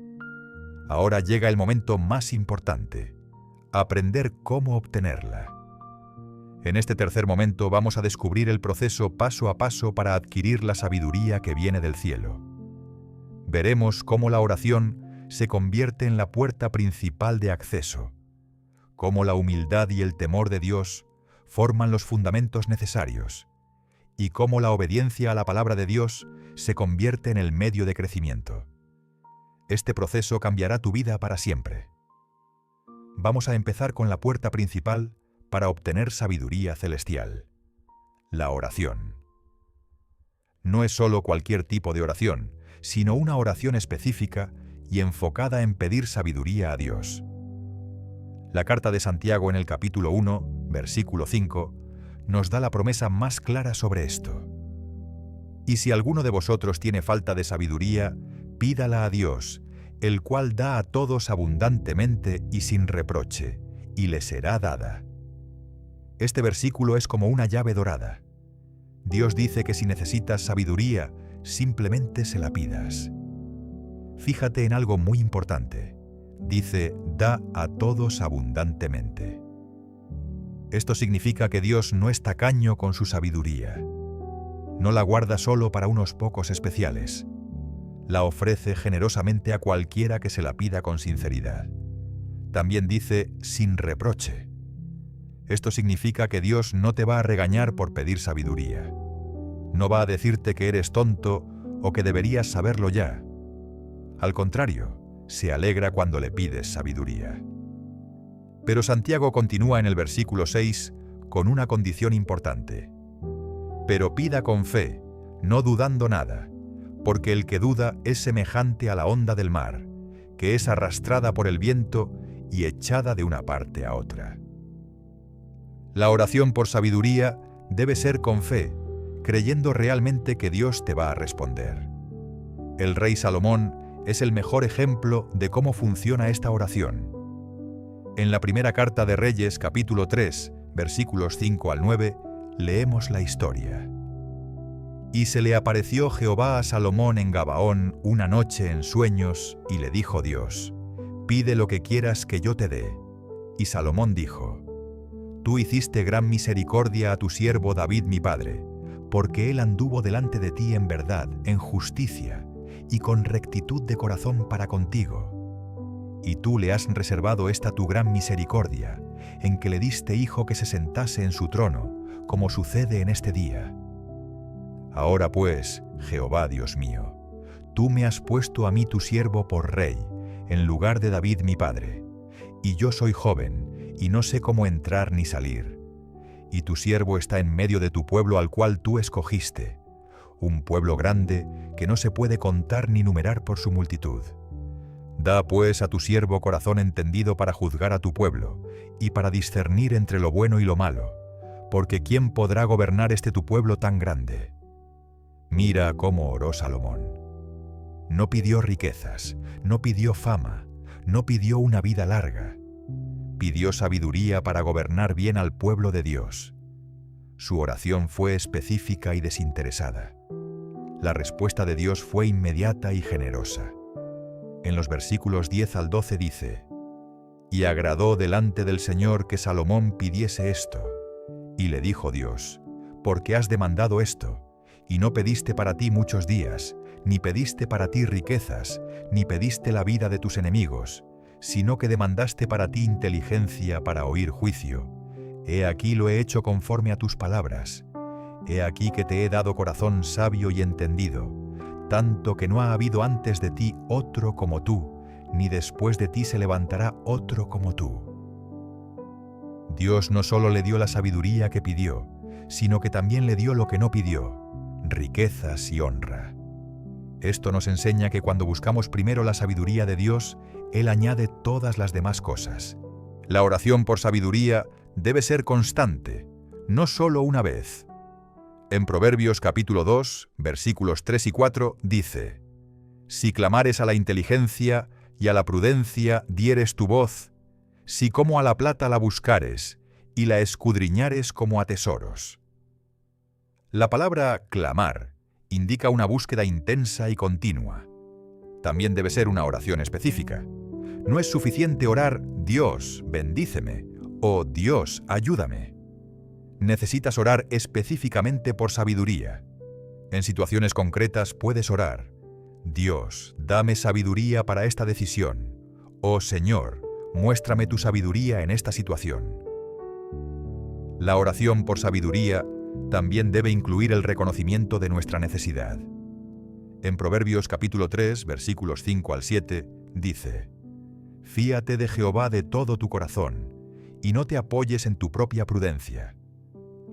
Ahora llega el momento más importante: aprender cómo obtenerla. En este tercer momento vamos a descubrir el proceso paso a paso para adquirir la sabiduría que viene del cielo. Veremos cómo la oración se convierte en la puerta principal de acceso, cómo la humildad y el temor de Dios forman los fundamentos necesarios, y cómo la obediencia a la palabra de Dios se convierte en el medio de crecimiento. Este proceso cambiará tu vida para siempre. Vamos a empezar con la puerta principal para obtener sabiduría celestial: la oración. No es solo cualquier tipo de oración, sino una oración específica y enfocada en pedir sabiduría a Dios. La carta de Santiago en el capítulo 1, versículo 5, nos da la promesa más clara sobre esto. Y si alguno de vosotros tiene falta de sabiduría, pídala a Dios, el cual da a todos abundantemente y sin reproche, y le será dada. Este versículo es como una llave dorada. Dios dice que si necesitas sabiduría, simplemente se la pidas. Fíjate en algo muy importante. Dice: da a todos abundantemente. Esto significa que Dios no es tacaño con su sabiduría. No la guarda solo para unos pocos especiales. La ofrece generosamente a cualquiera que se la pida con sinceridad. También dice: sin reproche. Esto significa que Dios no te va a regañar por pedir sabiduría. No va a decirte que eres tonto o que deberías saberlo ya. Al contrario, se alegra cuando le pides sabiduría. Pero Santiago continúa en el versículo 6 con una condición importante. Pero pida con fe, no dudando nada, porque el que duda es semejante a la onda del mar, que es arrastrada por el viento y echada de una parte a otra. La oración por sabiduría debe ser con fe, creyendo realmente que Dios te va a responder. El rey Salomón es el mejor ejemplo de cómo funciona esta oración. En la primera carta de Reyes, capítulo 3, versículos 5 al 9, leemos la historia. Y se le apareció Jehová a Salomón en Gabaón una noche en sueños, y le dijo Dios: pide lo que quieras que yo te dé. Y Salomón dijo: Tú hiciste gran misericordia a tu siervo David mi padre, porque él anduvo delante de ti en verdad, en justicia, y con rectitud de corazón para contigo. Y tú le has reservado esta tu gran misericordia, en que le diste hijo que se sentase en su trono, como sucede en este día. Ahora pues, Jehová Dios mío, tú me has puesto a mí tu siervo por rey, en lugar de David mi padre, y yo soy joven, y no sé cómo entrar ni salir. Y tu siervo está en medio de tu pueblo al cual tú escogiste, un pueblo grande que no se puede contar ni numerar por su multitud. Da pues a tu siervo corazón entendido para juzgar a tu pueblo, y para discernir entre lo bueno y lo malo, porque ¿quién podrá gobernar este tu pueblo tan grande? Mira cómo oró Salomón. No pidió riquezas, no pidió fama, no pidió una vida larga. Pidió sabiduría para gobernar bien al pueblo de Dios. Su oración fue específica y desinteresada. La respuesta de Dios fue inmediata y generosa. En los versículos 10 al 12 dice: Y agradó delante del Señor que Salomón pidiese esto. Y le dijo Dios: ¿Por qué has demandado esto? Y no pediste para ti muchos días, ni pediste para ti riquezas, ni pediste la vida de tus enemigos, sino que demandaste para ti inteligencia para oír juicio. He aquí lo he hecho conforme a tus palabras. He aquí que te he dado corazón sabio y entendido, tanto que no ha habido antes de ti otro como tú, ni después de ti se levantará otro como tú. Dios no solo le dio la sabiduría que pidió, sino que también le dio lo que no pidió: riquezas y honra. Esto nos enseña que cuando buscamos primero la sabiduría de Dios, Él añade todas las demás cosas. La oración por sabiduría debe ser constante, no solo una vez. En Proverbios capítulo 2, versículos 3 y 4, dice: Si clamares a la inteligencia y a la prudencia dieres tu voz, si como a la plata la buscares y la escudriñares como a tesoros. La palabra clamar indica una búsqueda intensa y continua. También debe ser una oración específica. No es suficiente orar «Dios, bendíceme» o «Dios, ayúdame». Necesitas orar específicamente por sabiduría. En situaciones concretas puedes orar «Dios, dame sabiduría para esta decisión» o «Señor, muéstrame tu sabiduría en esta situación». La oración por sabiduría también debe incluir el reconocimiento de nuestra necesidad. En Proverbios capítulo 3, versículos 5 al 7, dice: Fíate de Jehová de todo tu corazón, y no te apoyes en tu propia prudencia.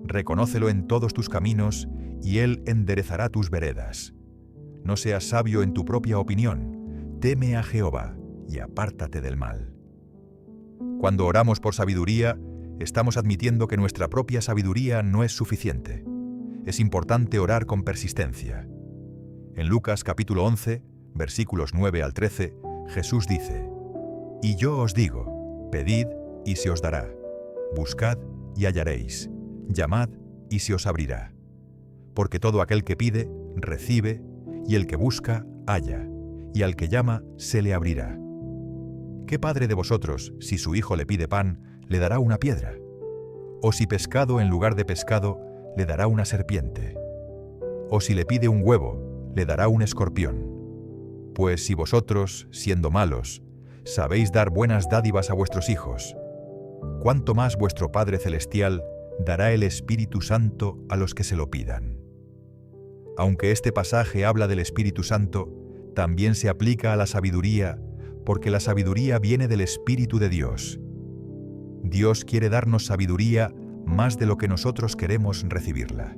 Reconócelo en todos tus caminos, y Él enderezará tus veredas. No seas sabio en tu propia opinión, teme a Jehová, y apártate del mal. Cuando oramos por sabiduría, estamos admitiendo que nuestra propia sabiduría no es suficiente. Es importante orar con persistencia. En Lucas capítulo 11, versículos 9 al 13, Jesús dice: Y yo os digo, pedid y se os dará, buscad y hallaréis, llamad y se os abrirá. Porque todo aquel que pide, recibe, y el que busca, halla, y al que llama, se le abrirá. ¿Qué padre de vosotros, si su hijo le pide pan, le dará una piedra? ¿O si pescado en lugar de pescado, le dará una serpiente? ¿O si le pide un huevo, le dará un escorpión? Pues si vosotros, siendo malos, sabéis dar buenas dádivas a vuestros hijos, ¿cuánto más vuestro Padre Celestial dará el Espíritu Santo a los que se lo pidan? Aunque este pasaje habla del Espíritu Santo, también se aplica a la sabiduría, porque la sabiduría viene del Espíritu de Dios. Dios quiere darnos sabiduría más de lo que nosotros queremos recibirla.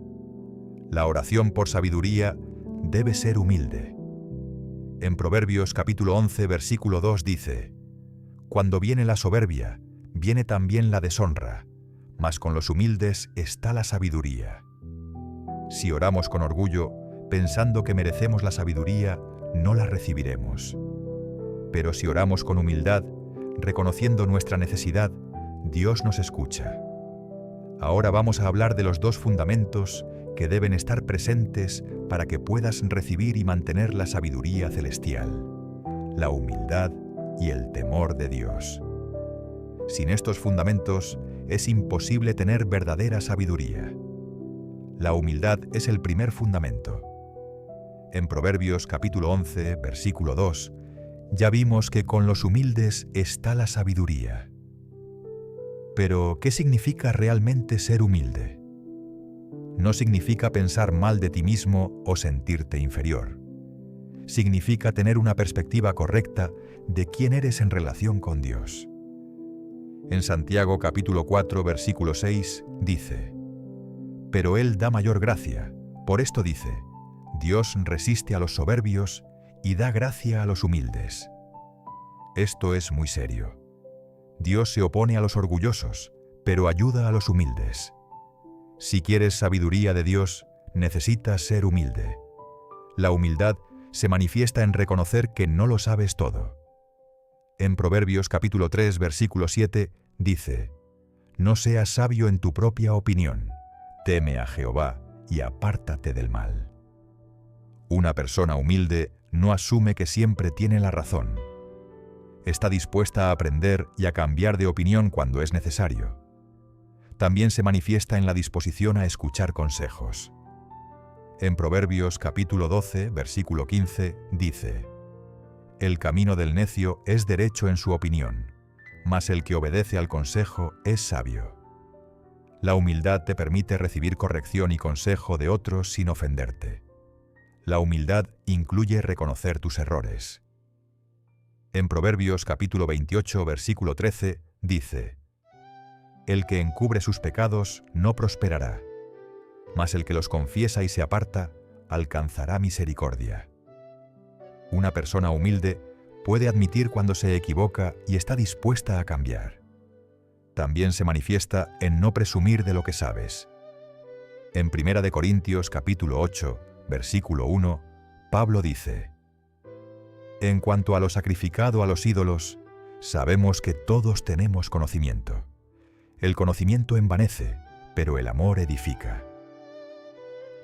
La oración por sabiduría debe ser humilde. En Proverbios capítulo 11, versículo 2 dice: «Cuando viene la soberbia, viene también la deshonra, mas con los humildes está la sabiduría». Si oramos con orgullo, pensando que merecemos la sabiduría, no la recibiremos. Pero si oramos con humildad, reconociendo nuestra necesidad, Dios nos escucha. Ahora vamos a hablar de los dos fundamentos que deben estar presentes para que puedas recibir y mantener la sabiduría celestial: la humildad y el temor de Dios. Sin estos fundamentos, es imposible tener verdadera sabiduría. La humildad es el primer fundamento. En Proverbios capítulo 11, versículo 2, ya vimos que con los humildes está la sabiduría. Pero, ¿qué significa realmente ser humilde? No significa pensar mal de ti mismo o sentirte inferior. Significa tener una perspectiva correcta de quién eres en relación con Dios. En Santiago capítulo 4, versículo 6, dice: «Pero Él da mayor gracia. Por esto dice: Dios resiste a los soberbios y da gracia a los humildes». Esto es muy serio. Dios se opone a los orgullosos, pero ayuda a los humildes. Si quieres sabiduría de Dios, necesitas ser humilde. La humildad se manifiesta en reconocer que no lo sabes todo. En Proverbios capítulo 3, versículo 7, dice: «No seas sabio en tu propia opinión. Teme a Jehová y apártate del mal». Una persona humilde no asume que siempre tiene la razón. Está dispuesta a aprender y a cambiar de opinión cuando es necesario. También se manifiesta en la disposición a escuchar consejos. En Proverbios capítulo 12, versículo 15, dice: «El camino del necio es derecho en su opinión, mas el que obedece al consejo es sabio». La humildad te permite recibir corrección y consejo de otros sin ofenderte. La humildad incluye reconocer tus errores. En Proverbios capítulo 28, versículo 13, dice: «El que encubre sus pecados no prosperará, mas el que los confiesa y se aparta alcanzará misericordia». Una persona humilde puede admitir cuando se equivoca y está dispuesta a cambiar. También se manifiesta en no presumir de lo que sabes. En 1 Corintios capítulo 8, versículo 1, Pablo dice: «En cuanto a lo sacrificado a los ídolos, sabemos que todos tenemos conocimiento. El conocimiento envanece, pero el amor edifica».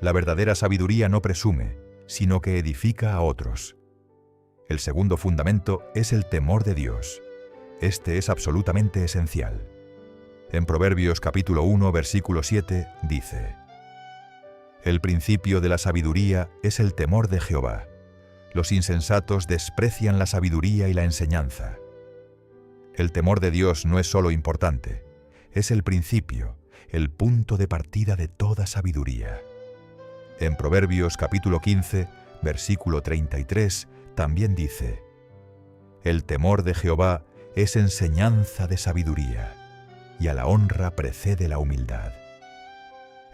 La verdadera sabiduría no presume, sino que edifica a otros. El segundo fundamento es el temor de Dios. Este es absolutamente esencial. En Proverbios capítulo 1, versículo 7, dice: «El principio de la sabiduría es el temor de Jehová. Los insensatos desprecian la sabiduría y la enseñanza». El temor de Dios no es solo importante, es el principio, el punto de partida de toda sabiduría. En Proverbios capítulo 15, versículo 33, también dice: «El temor de Jehová es enseñanza de sabiduría, y a la honra precede la humildad».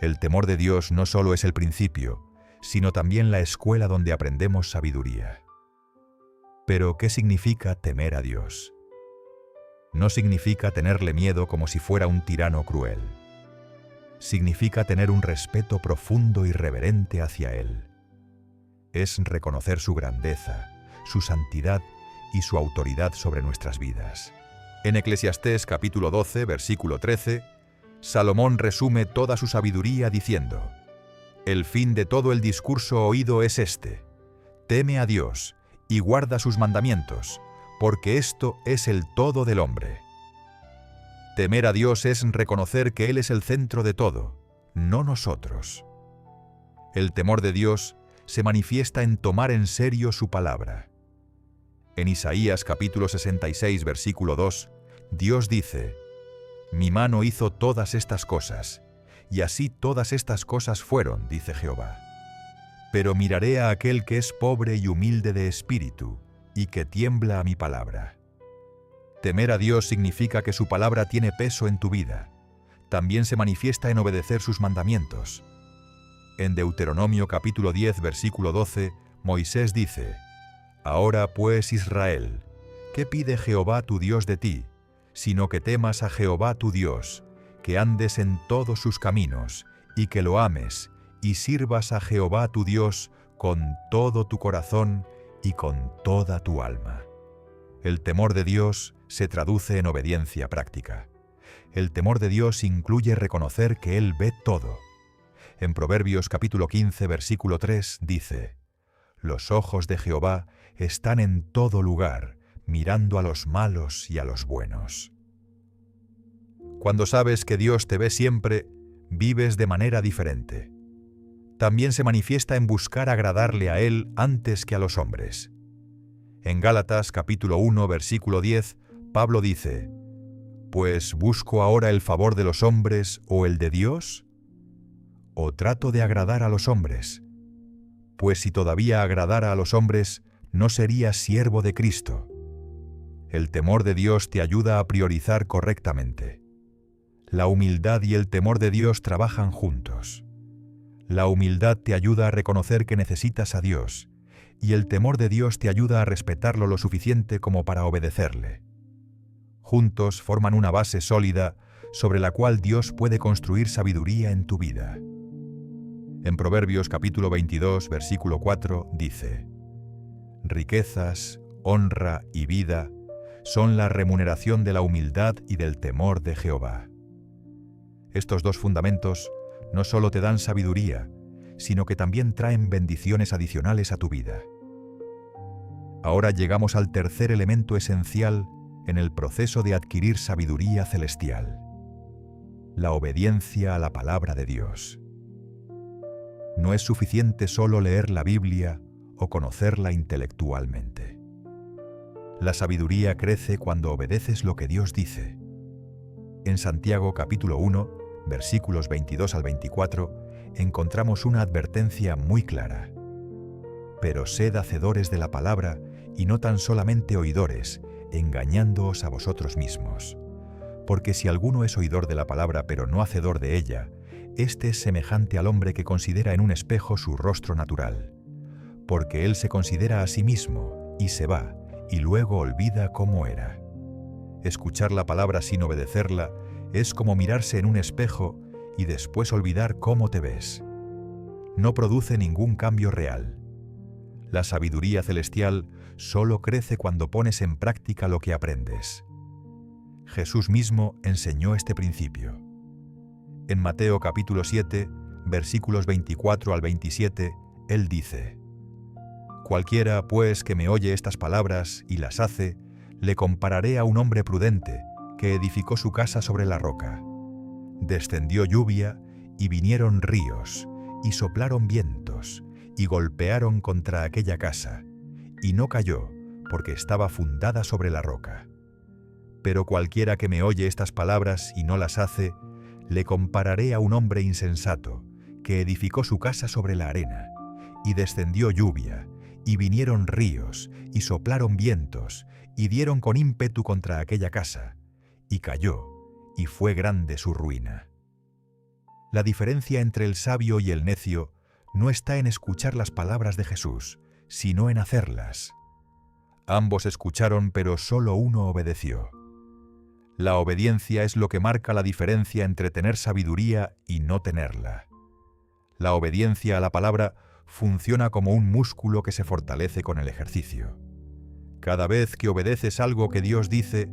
El temor de Dios no solo es el principio, sino también la escuela donde aprendemos sabiduría. Pero, ¿qué significa temer a Dios? No significa tenerle miedo como si fuera un tirano cruel. Significa tener un respeto profundo y reverente hacia Él. Es reconocer su grandeza, su santidad y su autoridad sobre nuestras vidas. En Eclesiastés capítulo 12, versículo 13, Salomón resume toda su sabiduría diciendo: «El fin de todo el discurso oído es este: teme a Dios y guarda sus mandamientos, porque esto es el todo del hombre». Temer a Dios es reconocer que Él es el centro de todo, no nosotros. El temor de Dios se manifiesta en tomar en serio su palabra. En Isaías capítulo 66, versículo 2, Dios dice: «Mi mano hizo todas estas cosas, y así todas estas cosas fueron, dice Jehová». pero miraré a aquel que es pobre y humilde de espíritu, y que tiembla a mi palabra. Temer a Dios significa que su palabra tiene peso en tu vida. También se manifiesta en obedecer sus mandamientos. En Deuteronomio capítulo 10, versículo 12, Moisés dice: Ahora pues, Israel, ¿qué pide Jehová tu Dios de ti? Sino que temas a Jehová tu Dios, que andes en todos sus caminos, y que lo ames, y sirvas a Jehová tu Dios con todo tu corazón y con toda tu alma. El temor de Dios se traduce en obediencia práctica. El temor de Dios incluye reconocer que Él ve todo. En Proverbios capítulo 15, versículo 3 dice: Los ojos de Jehová están en todo lugar, mirando a los malos y a los buenos. Cuando sabes que Dios te ve siempre, vives de manera diferente. También se manifiesta en buscar agradarle a Él antes que a los hombres. En Gálatas capítulo 1, versículo 10, Pablo dice: ¿Pues busco ahora el favor de los hombres o el de Dios? ¿O trato de agradar a los hombres? Pues si todavía agradara a los hombres, no sería siervo de Cristo. El temor de Dios te ayuda a priorizar correctamente. La humildad y el temor de Dios trabajan juntos. La humildad te ayuda a reconocer que necesitas a Dios, y el temor de Dios te ayuda a respetarlo lo suficiente como para obedecerle. Juntos forman una base sólida sobre la cual Dios puede construir sabiduría en tu vida. En Proverbios capítulo 22, versículo 4 dice: Riquezas, honra y vida son la remuneración de la humildad y del temor de Jehová. Estos dos fundamentos no solo te dan sabiduría, sino que también traen bendiciones adicionales a tu vida. Ahora llegamos al tercer elemento esencial en el proceso de adquirir sabiduría celestial: la obediencia a la palabra de Dios. No es suficiente solo leer la Biblia o conocerla intelectualmente. La sabiduría crece cuando obedeces lo que Dios dice. En Santiago capítulo 1, versículos 22 al 24, encontramos una advertencia muy clara. Pero sed hacedores de la palabra y no tan solamente oidores, engañándoos a vosotros mismos. Porque si alguno es oidor de la palabra pero no hacedor de ella, éste es semejante al hombre que considera en un espejo su rostro natural. Porque él se considera a sí mismo y se va, y luego olvida cómo era. Escuchar la palabra sin obedecerla es como mirarse en un espejo y después olvidar cómo te ves. No produce ningún cambio real. La sabiduría celestial solo crece cuando pones en práctica lo que aprendes. Jesús mismo enseñó este principio. En Mateo capítulo 7, versículos 24 al 27, Él dice: Cualquiera, pues, que me oye estas palabras y las hace, le compararé a un hombre prudente que edificó su casa sobre la roca. Descendió lluvia y vinieron ríos, y soplaron vientos, y golpearon contra aquella casa, y no cayó, porque estaba fundada sobre la roca. Pero cualquiera que me oye estas palabras y no las hace, le compararé a un hombre insensato, que edificó su casa sobre la arena, y descendió lluvia, y vinieron ríos, y soplaron vientos, y dieron con ímpetu contra aquella casa, y cayó, y fue grande su ruina. La diferencia entre el sabio y el necio no está en escuchar las palabras de Jesús, sino en hacerlas. Ambos escucharon, pero solo uno obedeció. La obediencia es lo que marca la diferencia entre tener sabiduría y no tenerla. La obediencia a la palabra funciona como un músculo que se fortalece con el ejercicio. Cada vez que obedeces algo que Dios dice,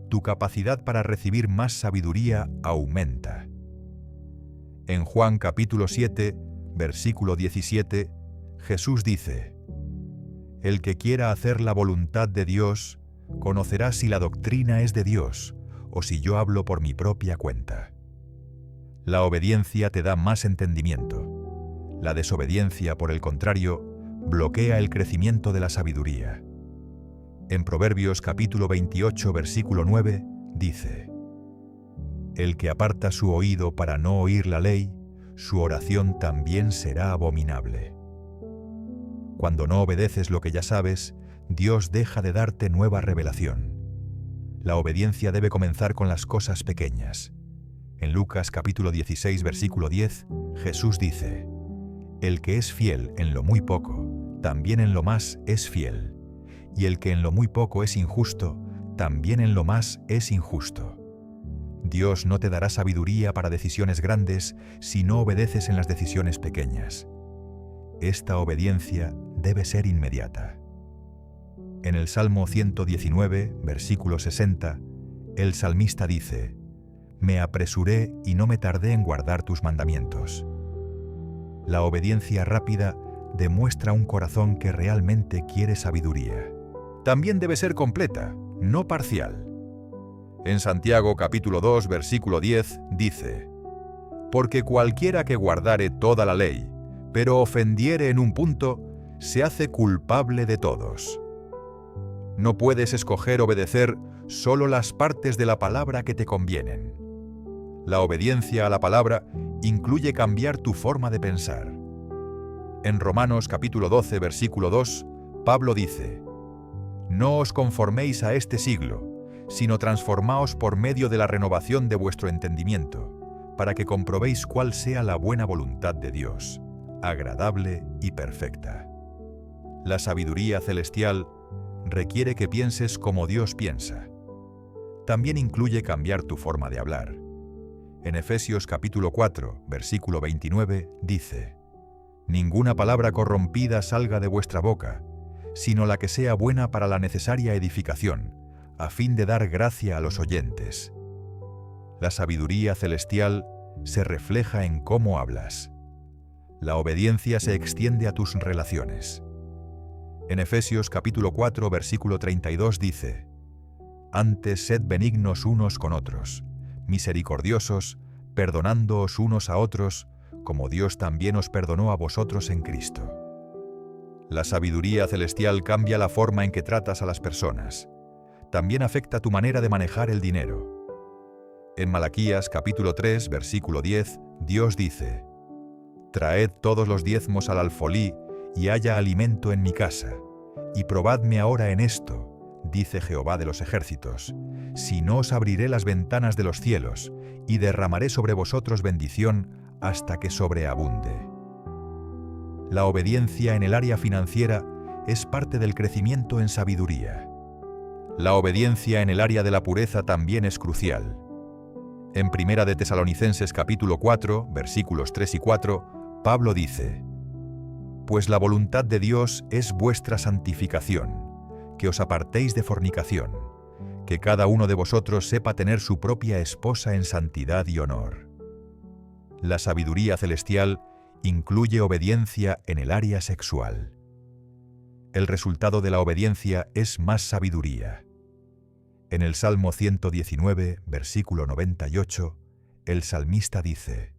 tu capacidad para recibir más sabiduría aumenta. En Juan capítulo 7, versículo 17, Jesús dice: El que quiera hacer la voluntad de Dios, conocerá si la doctrina es de Dios o si yo hablo por mi propia cuenta. La obediencia te da más entendimiento. La desobediencia, por el contrario, bloquea el crecimiento de la sabiduría. En Proverbios capítulo 28, versículo 9, dice: El que aparta su oído para no oír la ley, su oración también será abominable. Cuando no obedeces lo que ya sabes, Dios deja de darte nueva revelación. La obediencia debe comenzar con las cosas pequeñas. En Lucas capítulo 16, versículo 10, Jesús dice: «El que es fiel en lo muy poco, también en lo más es fiel. Y el que en lo muy poco es injusto, también en lo más es injusto». Dios no te dará sabiduría para decisiones grandes si no obedeces en las decisiones pequeñas. Esta obediencia debe ser inmediata. En el Salmo 119, versículo 60, el salmista dice: «Me apresuré y no me tardé en guardar tus mandamientos». La obediencia rápida demuestra un corazón que realmente quiere sabiduría. También debe ser completa, no parcial. En Santiago capítulo 2, versículo 10 dice: «Porque cualquiera que guardare toda la ley, pero ofendiere en un punto, se hace culpable de todos». No puedes escoger obedecer solo las partes de la palabra que te convienen. La obediencia a la palabra incluye cambiar tu forma de pensar. En Romanos capítulo 12, versículo 2, Pablo dice: «No os conforméis a este siglo, sino transformaos por medio de la renovación de vuestro entendimiento, para que comprobéis cuál sea la buena voluntad de Dios, agradable y perfecta». La sabiduría celestial requiere que pienses como Dios piensa. También incluye cambiar tu forma de hablar. En Efesios capítulo 4, versículo 29, dice: «Ninguna palabra corrompida salga de vuestra boca, sino la que sea buena para la necesaria edificación, a fin de dar gracia a los oyentes». La sabiduría celestial se refleja en cómo hablas. La obediencia se extiende a tus relaciones. En Efesios capítulo 4, versículo 32 dice: «Antes sed benignos unos con otros, misericordiosos, perdonándoos unos a otros, como Dios también os perdonó a vosotros en Cristo». La sabiduría celestial cambia la forma en que tratas a las personas. También afecta tu manera de manejar el dinero. En Malaquías capítulo 3, versículo 10, Dios dice: «Traed todos los diezmos al alfolí, y haya alimento en mi casa. Y probadme ahora en esto, dice Jehová de los ejércitos, si no os abriré las ventanas de los cielos, y derramaré sobre vosotros bendición hasta que sobreabunde». La obediencia en el área financiera es parte del crecimiento en sabiduría. La obediencia en el área de la pureza también es crucial. En Primera de Tesalonicenses capítulo 4, versículos 3 y 4, Pablo dice: «Pues la voluntad de Dios es vuestra santificación, que os apartéis de fornicación, que cada uno de vosotros sepa tener su propia esposa en santidad y honor». La sabiduría celestial incluye obediencia en el área sexual. El resultado de la obediencia es más sabiduría. En el Salmo 119, versículo 98, el salmista dice: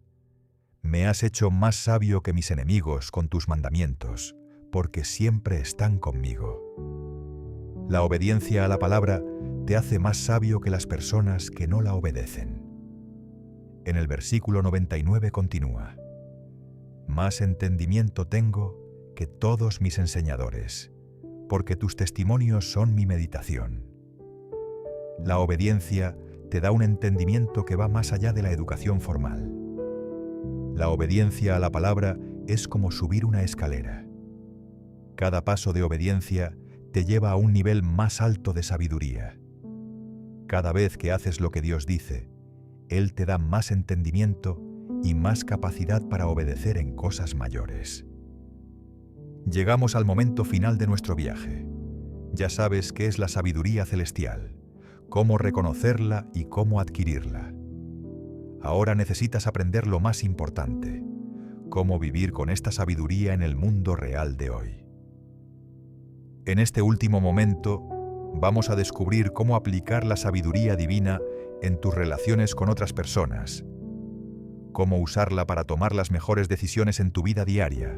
«Me has hecho más sabio que mis enemigos con tus mandamientos, porque siempre están conmigo». La obediencia a la palabra te hace más sabio que las personas que no la obedecen. En el versículo 99 continúa: «Más entendimiento tengo que todos mis enseñadores, porque tus testimonios son mi meditación». La obediencia te da un entendimiento que va más allá de la educación formal. La obediencia a la palabra es como subir una escalera. Cada paso de obediencia te lleva a un nivel más alto de sabiduría. Cada vez que haces lo que Dios dice, Él te da más entendimiento y más capacidad para obedecer en cosas mayores. Llegamos al momento final de nuestro viaje. Ya sabes qué es la sabiduría celestial, cómo reconocerla y cómo adquirirla. Ahora necesitas aprender lo más importante: cómo vivir con esta sabiduría en el mundo real de hoy. En este último momento, vamos a descubrir cómo aplicar la sabiduría divina en tus relaciones con otras personas, cómo usarla para tomar las mejores decisiones en tu vida diaria,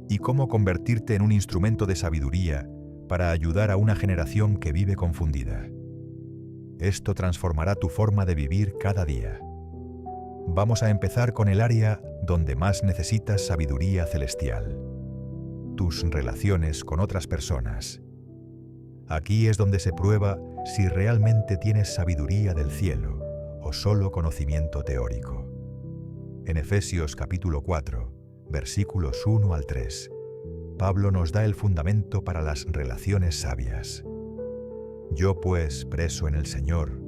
y cómo convertirte en un instrumento de sabiduría para ayudar a una generación que vive confundida. Esto transformará tu forma de vivir cada día. Vamos a empezar con el área donde más necesitas sabiduría celestial: tus relaciones con otras personas. Aquí es donde se prueba si realmente tienes sabiduría del cielo o solo conocimiento teórico. En Efesios capítulo 4, versículos 1 al 3, Pablo nos da el fundamento para las relaciones sabias. Yo pues, preso en el Señor,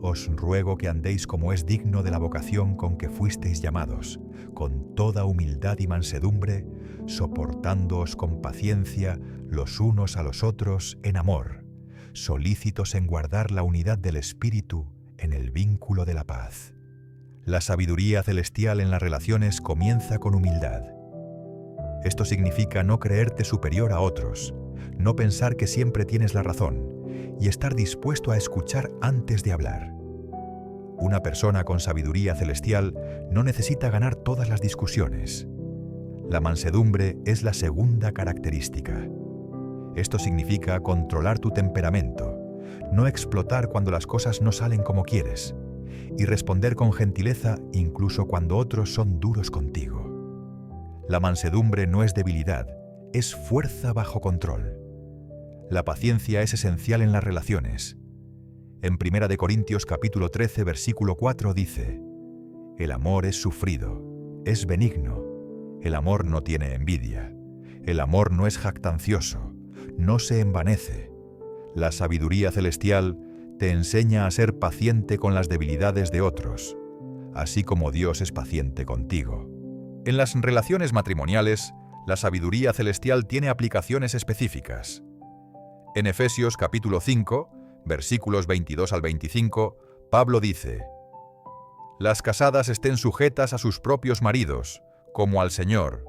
os ruego que andéis como es digno de la vocación con que fuisteis llamados, con toda humildad y mansedumbre, soportándoos con paciencia los unos a los otros en amor, solícitos en guardar la unidad del Espíritu en el vínculo de la paz. La sabiduría celestial en las relaciones comienza con humildad. Esto significa no creerte superior a otros, no pensar que siempre tienes la razón y estar dispuesto a escuchar antes de hablar. Una persona con sabiduría celestial no necesita ganar todas las discusiones. La mansedumbre es la segunda característica. Esto significa controlar tu temperamento, no explotar cuando las cosas no salen como quieres, y responder con gentileza incluso cuando otros son duros contigo. La mansedumbre no es debilidad, es fuerza bajo control. La paciencia es esencial en las relaciones. En 1 Corintios capítulo 13, versículo 4 dice: el amor es sufrido, es benigno, el amor no tiene envidia, el amor no es jactancioso, no se envanece. La sabiduría celestial te enseña a ser paciente con las debilidades de otros, así como Dios es paciente contigo. En las relaciones matrimoniales, la sabiduría celestial tiene aplicaciones específicas. En Efesios capítulo 5, versículos 22 al 25, Pablo dice: las casadas estén sujetas a sus propios maridos, como al Señor,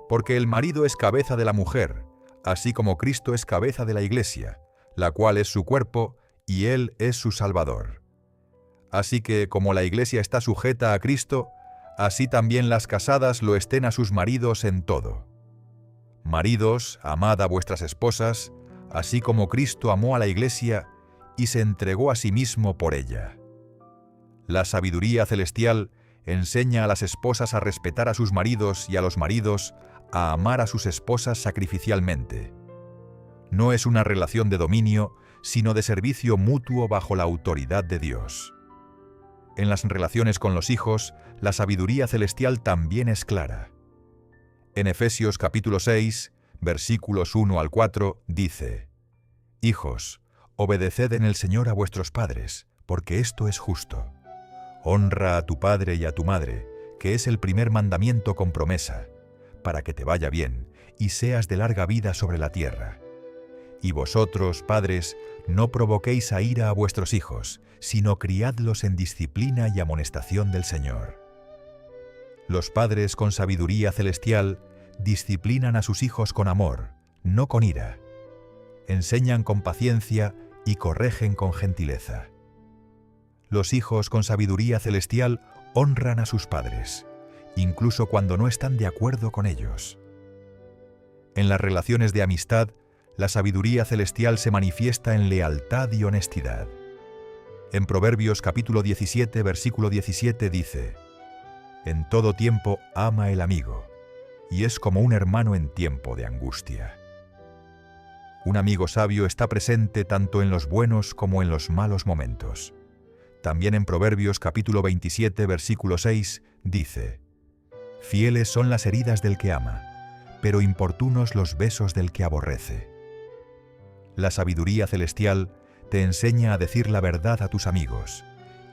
porque el marido es cabeza de la mujer, así como Cristo es cabeza de la Iglesia, la cual es su cuerpo, y Él es su Salvador. Así que, como la Iglesia está sujeta a Cristo, así también las casadas lo estén a sus maridos en todo. Maridos, amad a vuestras esposas, así como Cristo amó a la Iglesia y se entregó a sí mismo por ella. La sabiduría celestial enseña a las esposas a respetar a sus maridos y a los maridos a amar a sus esposas sacrificialmente. No es una relación de dominio, sino de servicio mutuo bajo la autoridad de Dios. En las relaciones con los hijos, la sabiduría celestial también es clara. En Efesios capítulo 6, versículos 1 al 4, dice: hijos, obedeced en el Señor a vuestros padres, porque esto es justo. Honra a tu padre y a tu madre, que es el primer mandamiento con promesa, para que te vaya bien y seas de larga vida sobre la tierra. Y vosotros, padres, no provoquéis a ira a vuestros hijos, sino criadlos en disciplina y amonestación del Señor. Los padres con sabiduría celestial disciplinan a sus hijos con amor, no con ira. Enseñan con paciencia y corrigen con gentileza. Los hijos con sabiduría celestial honran a sus padres, incluso cuando no están de acuerdo con ellos. En las relaciones de amistad, la sabiduría celestial se manifiesta en lealtad y honestidad. En Proverbios capítulo 17, versículo 17 dice: en todo tiempo ama el amigo, y es como un hermano en tiempo de angustia. Un amigo sabio está presente tanto en los buenos como en los malos momentos. También en Proverbios capítulo 27, versículo 6 dice: fieles son las heridas del que ama, pero importunos los besos del que aborrece. La sabiduría celestial te enseña a decir la verdad a tus amigos,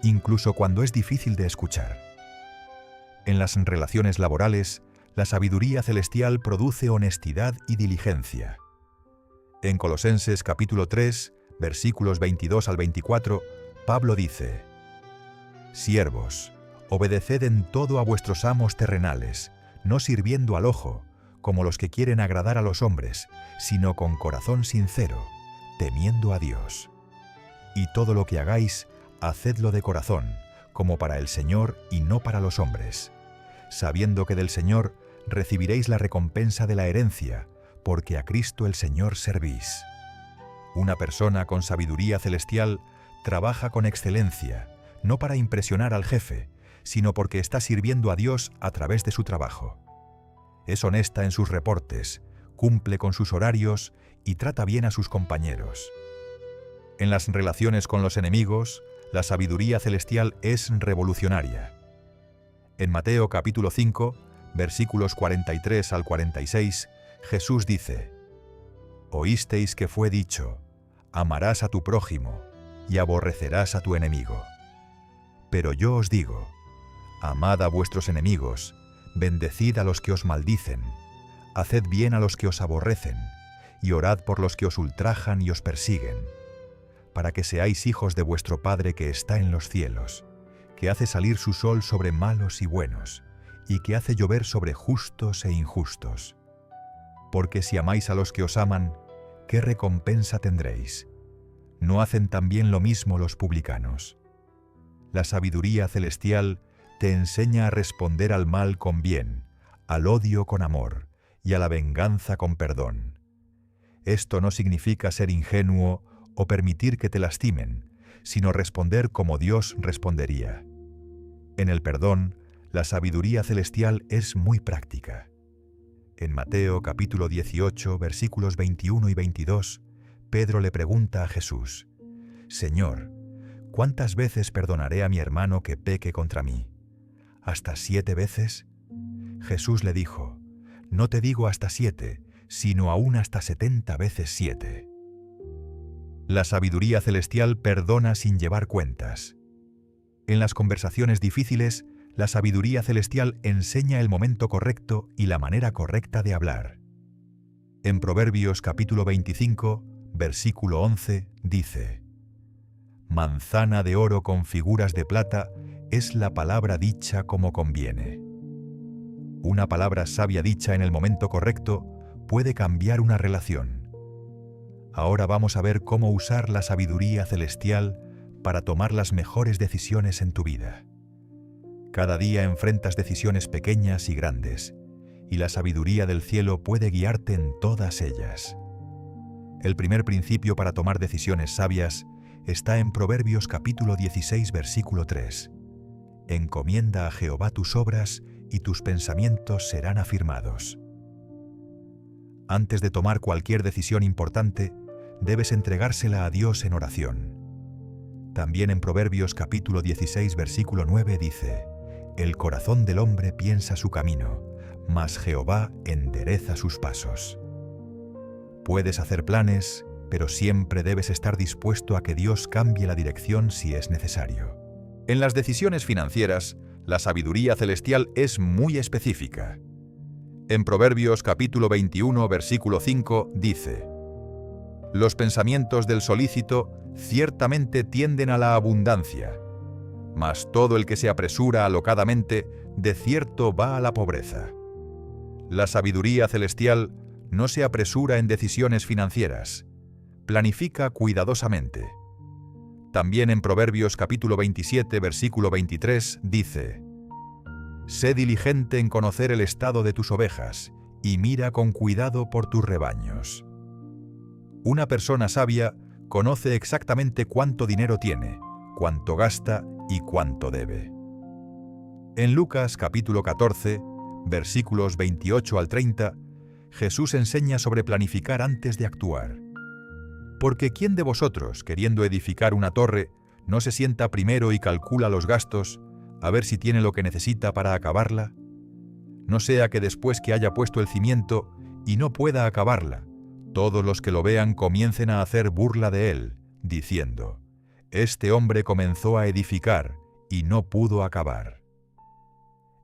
incluso cuando es difícil de escuchar. En las relaciones laborales, la sabiduría celestial produce honestidad y diligencia. En Colosenses capítulo 3, versículos 22 al 24, Pablo dice: siervos, obedeced en todo a vuestros amos terrenales, no sirviendo al ojo, como los que quieren agradar a los hombres, sino con corazón sincero, temiendo a Dios. Y todo lo que hagáis, hacedlo de corazón, como para el Señor y no para los hombres, sabiendo que del Señor recibiréis la recompensa de la herencia, porque a Cristo el Señor servís. Una persona con sabiduría celestial trabaja con excelencia, no para impresionar al jefe, sino porque está sirviendo a Dios a través de su trabajo. Es honesta en sus reportes, cumple con sus horarios y trata bien a sus compañeros. En las relaciones con los enemigos, la sabiduría celestial es revolucionaria. En Mateo capítulo 5, versículos 43 al 46, Jesús dice: «Oísteis que fue dicho, amarás a tu prójimo y aborrecerás a tu enemigo. Pero yo os digo, amad a vuestros enemigos, bendecid a los que os maldicen, haced bien a los que os aborrecen, y orad por los que os ultrajan y os persiguen, para que seáis hijos de vuestro Padre que está en los cielos, que hace salir su sol sobre malos y buenos, y que hace llover sobre justos e injustos. Porque si amáis a los que os aman, ¿qué recompensa tendréis? ¿No hacen también lo mismo los publicanos? La sabiduría celestial te enseña a responder al mal con bien, al odio con amor y a la venganza con perdón. Esto no significa ser ingenuo o permitir que te lastimen, sino responder como Dios respondería. En el perdón, la sabiduría celestial es muy práctica. En Mateo capítulo 18, versículos 21 y 22, Pedro le pregunta a Jesús: «Señor, ¿cuántas veces perdonaré a mi hermano que peque contra mí? ¿Hasta 7 veces?» Jesús le dijo: «No te digo hasta 7, sino aún hasta 70 veces 7». La sabiduría celestial perdona sin llevar cuentas. En las conversaciones difíciles, la sabiduría celestial enseña el momento correcto y la manera correcta de hablar. En Proverbios capítulo 25, versículo 11, dice: «Manzana de oro con figuras de plata es la palabra dicha como conviene». Una palabra sabia dicha en el momento correcto puede cambiar una relación. Ahora vamos a ver cómo usar la sabiduría celestial para tomar las mejores decisiones en tu vida. Cada día enfrentas decisiones pequeñas y grandes, y la sabiduría del cielo puede guiarte en todas ellas. El primer principio para tomar decisiones sabias está en Proverbios capítulo 16, versículo 3. «Encomienda a Jehová tus obras y tus pensamientos serán afirmados». Antes de tomar cualquier decisión importante, debes entregársela a Dios en oración. También en Proverbios capítulo 16, versículo 9 dice: «El corazón del hombre piensa su camino, mas Jehová endereza sus pasos». Puedes hacer planes, pero siempre debes estar dispuesto a que Dios cambie la dirección si es necesario. En las decisiones financieras, la sabiduría celestial es muy específica. En Proverbios capítulo 21, versículo 5 dice: «Los pensamientos del solícito ciertamente tienden a la abundancia, mas todo el que se apresura alocadamente, de cierto va a la pobreza». La sabiduría celestial no se apresura en decisiones financieras, planifica cuidadosamente. También en Proverbios capítulo 27, versículo 23 dice: «Sé diligente en conocer el estado de tus ovejas, y mira con cuidado por tus rebaños». Una persona sabia conoce exactamente cuánto dinero tiene, cuánto gasta y cuánto debe. En Lucas capítulo 14, versículos 28 al 30, Jesús enseña sobre planificar antes de actuar. Porque ¿quién de vosotros, queriendo edificar una torre, no se sienta primero y calcula los gastos, a ver si tiene lo que necesita para acabarla? No sea que después que haya puesto el cimiento y no pueda acabarla, todos los que lo vean comiencen a hacer burla de él, diciendo: «Este hombre comenzó a edificar y no pudo acabar».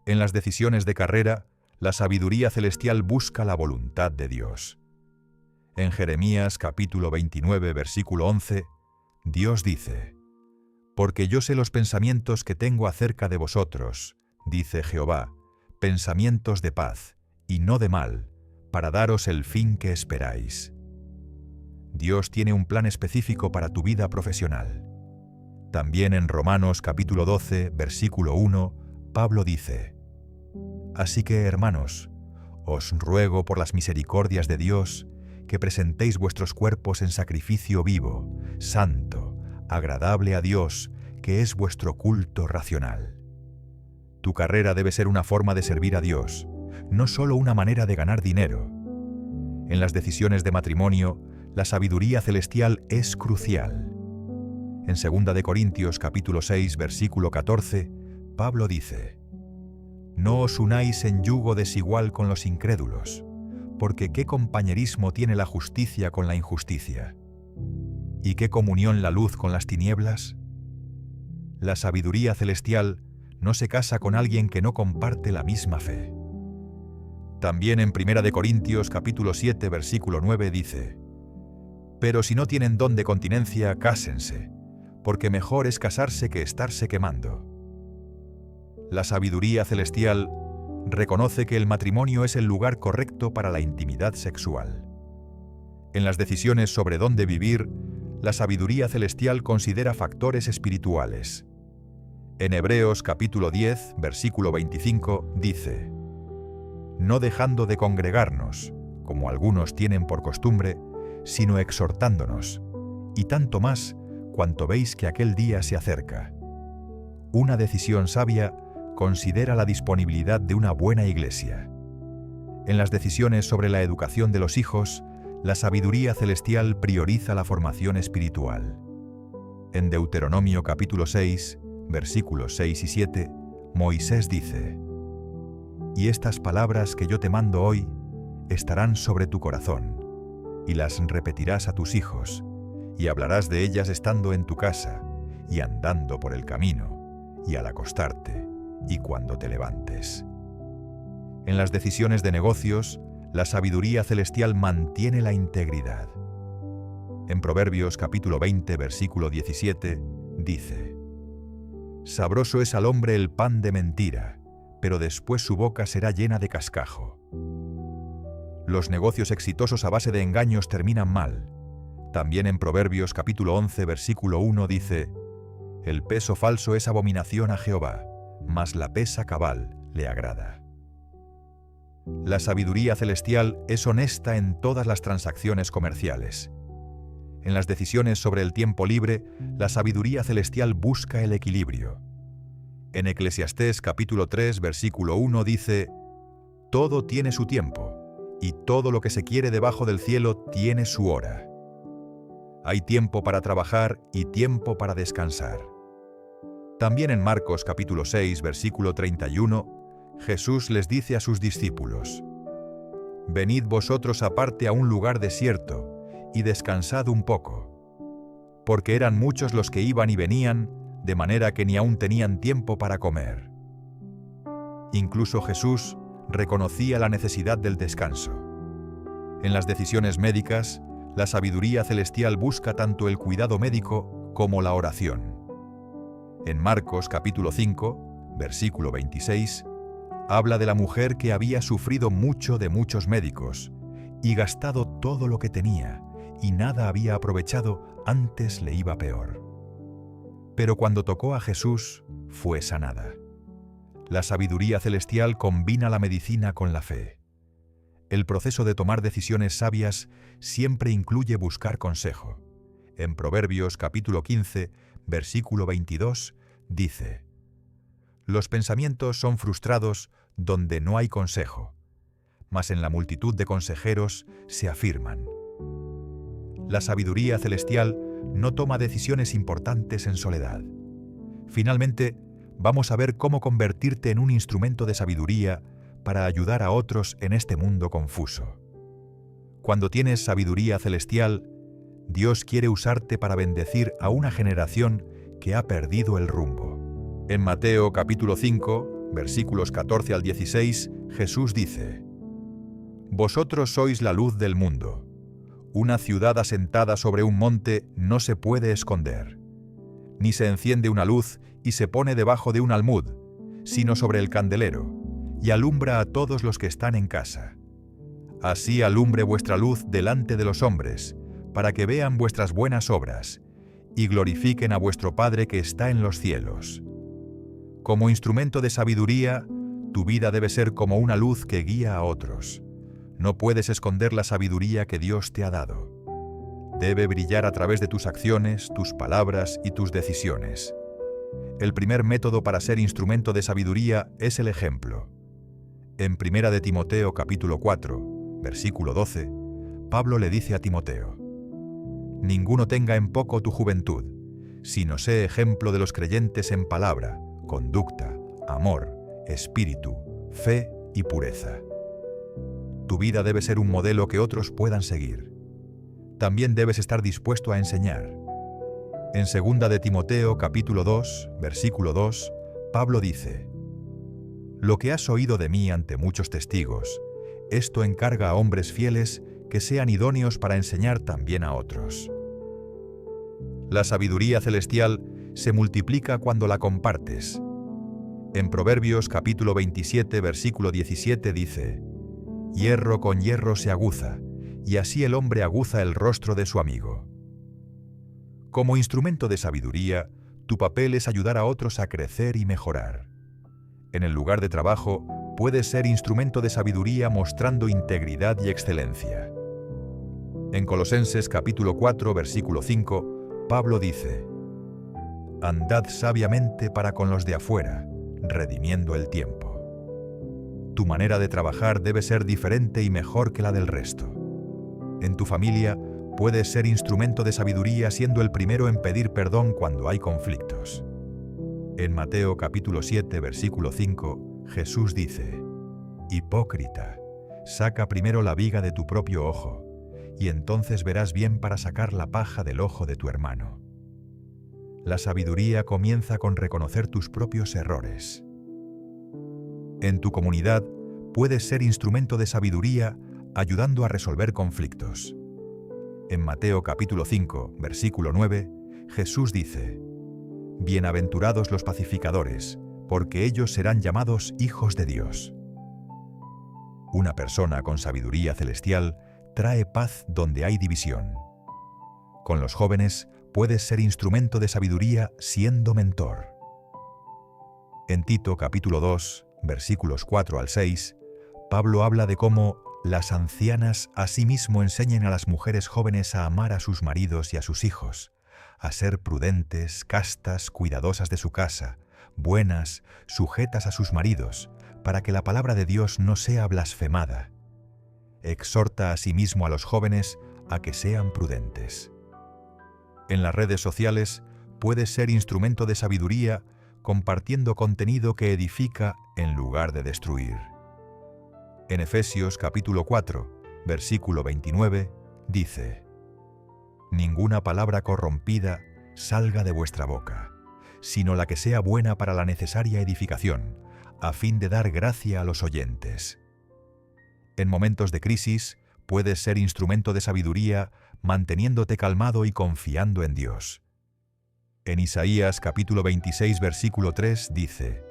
En las decisiones de carrera, la sabiduría celestial busca la voluntad de Dios. En Jeremías capítulo 29, versículo 11, Dios dice: «Porque yo sé los pensamientos que tengo acerca de vosotros, dice Jehová, pensamientos de paz y no de mal, para daros el fin que esperáis». Dios tiene un plan específico para tu vida profesional. También en Romanos capítulo 12, versículo 1, Pablo dice: «Así que, hermanos, os ruego por las misericordias de Dios, que presentéis vuestros cuerpos en sacrificio vivo, santo, agradable a Dios, que es vuestro culto racional». Tu carrera debe ser una forma de servir a Dios, no solo una manera de ganar dinero. En las decisiones de matrimonio, la sabiduría celestial es crucial. En 2 de Corintios capítulo 6, versículo 14, Pablo dice: «No os unáis en yugo desigual con los incrédulos, porque ¿qué compañerismo tiene la justicia con la injusticia? ¿Y qué comunión la luz con las tinieblas?». La sabiduría celestial no se casa con alguien que no comparte la misma fe. También en 1 de Corintios capítulo 7, versículo 9 dice: «Pero si no tienen don de continencia, cásense, porque mejor es casarse que estarse quemando». La sabiduría celestial reconoce que el matrimonio es el lugar correcto para la intimidad sexual. En las decisiones sobre dónde vivir, la sabiduría celestial considera factores espirituales. En Hebreos capítulo 10, versículo 25, dice: «No dejando de congregarnos, como algunos tienen por costumbre, sino exhortándonos, y tanto más cuanto veis que aquel día se acerca». Una decisión sabia considera la disponibilidad de una buena iglesia. En las decisiones sobre la educación de los hijos, la sabiduría celestial prioriza la formación espiritual. En Deuteronomio capítulo 6, versículos 6 y 7, Moisés dice: «Y estas palabras que yo te mando hoy estarán sobre tu corazón, y las repetirás a tus hijos, y hablarás de ellas estando en tu casa, y andando por el camino, y al acostarte, y cuando te levantes». En las decisiones de negocios, la sabiduría celestial mantiene la integridad. En Proverbios capítulo 20, versículo 17, dice: «Sabroso es al hombre el pan de mentira, pero después su boca será llena de cascajo». Los negocios exitosos a base de engaños terminan mal. También en Proverbios capítulo 11, versículo 1 dice: «El peso falso es abominación a Jehová, mas la pesa cabal le agrada». La sabiduría celestial es honesta en todas las transacciones comerciales. En las decisiones sobre el tiempo libre, la sabiduría celestial busca el equilibrio. En Eclesiastés capítulo 3, versículo 1 dice: «Todo tiene su tiempo, y todo lo que se quiere debajo del cielo tiene su hora». Hay tiempo para trabajar y tiempo para descansar. También en Marcos capítulo 6, versículo 31, Jesús les dice a sus discípulos: «Venid vosotros aparte a un lugar desierto, y descansad un poco». Porque eran muchos los que iban y venían, de manera que ni aún tenían tiempo para comer. Incluso Jesús reconocía la necesidad del descanso. En las decisiones médicas, la sabiduría celestial busca tanto el cuidado médico como la oración. En Marcos capítulo 5, versículo 26, habla de la mujer que había sufrido mucho de muchos médicos y gastado todo lo que tenía, y nada había aprovechado, antes le iba peor. Pero cuando tocó a Jesús, fue sanada. La sabiduría celestial combina la medicina con la fe. El proceso de tomar decisiones sabias siempre incluye buscar consejo. En Proverbios capítulo 15, versículo 22, dice: «Los pensamientos son frustrados donde no hay consejo, mas en la multitud de consejeros se afirman». La sabiduría celestial no toma decisiones importantes en soledad. Finalmente, vamos a ver cómo convertirte en un instrumento de sabiduría para ayudar a otros en este mundo confuso. Cuando tienes sabiduría celestial, Dios quiere usarte para bendecir a una generación que ha perdido el rumbo. En Mateo capítulo 5, versículos 14 al 16, Jesús dice: «Vosotros sois la luz del mundo. Una ciudad asentada sobre un monte no se puede esconder. Ni se enciende una luz y se pone debajo de un almud, sino sobre el candelero, y alumbra a todos los que están en casa. Así alumbre vuestra luz delante de los hombres, para que vean vuestras buenas obras, y glorifiquen a vuestro Padre que está en los cielos». Como instrumento de sabiduría, tu vida debe ser como una luz que guía a otros. No puedes esconder la sabiduría que Dios te ha dado. Debe brillar a través de tus acciones, tus palabras y tus decisiones. El primer método para ser instrumento de sabiduría es el ejemplo. En 1 de Timoteo capítulo 4, versículo 12, Pablo le dice a Timoteo: ninguno tenga en poco tu juventud, sino sé ejemplo de los creyentes en palabra, conducta, amor, espíritu, fe y pureza. Tu vida debe ser un modelo que otros puedan seguir. También debes estar dispuesto a enseñar. En 2 de Timoteo capítulo 2, versículo 2, Pablo dice: lo que has oído de mí ante muchos testigos, esto encarga a hombres fieles que sean idóneos para enseñar también a otros. La sabiduría celestial se multiplica cuando la compartes. En Proverbios capítulo 27, versículo 17 dice: hierro con hierro se aguza, y así el hombre aguza el rostro de su amigo. Como instrumento de sabiduría, tu papel es ayudar a otros a crecer y mejorar. En el lugar de trabajo, puedes ser instrumento de sabiduría mostrando integridad y excelencia. En Colosenses capítulo 4, versículo 5, Pablo dice: andad sabiamente para con los de afuera, redimiendo el tiempo. Tu manera de trabajar debe ser diferente y mejor que la del resto. En tu familia, puedes ser instrumento de sabiduría siendo el primero en pedir perdón cuando hay conflictos. En Mateo capítulo 7, versículo 5, Jesús dice: hipócrita, saca primero la viga de tu propio ojo, y entonces verás bien para sacar la paja del ojo de tu hermano. La sabiduría comienza con reconocer tus propios errores. En tu comunidad, puedes ser instrumento de sabiduría ayudando a resolver conflictos. En Mateo capítulo 5, versículo 9, Jesús dice: bienaventurados los pacificadores, porque ellos serán llamados hijos de Dios. Una persona con sabiduría celestial trae paz donde hay división. Con los jóvenes, puedes ser instrumento de sabiduría siendo mentor. En Tito capítulo 2, versículos 4 al 6, Pablo habla de cómo las ancianas asimismo enseñen a las mujeres jóvenes a amar a sus maridos y a sus hijos, a ser prudentes, castas, cuidadosas de su casa, buenas, sujetas a sus maridos, para que la palabra de Dios no sea blasfemada. Exhorta asimismo a los jóvenes a que sean prudentes. En las redes sociales puedes ser instrumento de sabiduría compartiendo contenido que edifica en lugar de destruir. En Efesios capítulo 4, versículo 29, dice: ninguna palabra corrompida salga de vuestra boca, sino la que sea buena para la necesaria edificación, a fin de dar gracia a los oyentes. En momentos de crisis, puedes ser instrumento de sabiduría manteniéndote calmado y confiando en Dios. En Isaías capítulo 26, versículo 3 dice: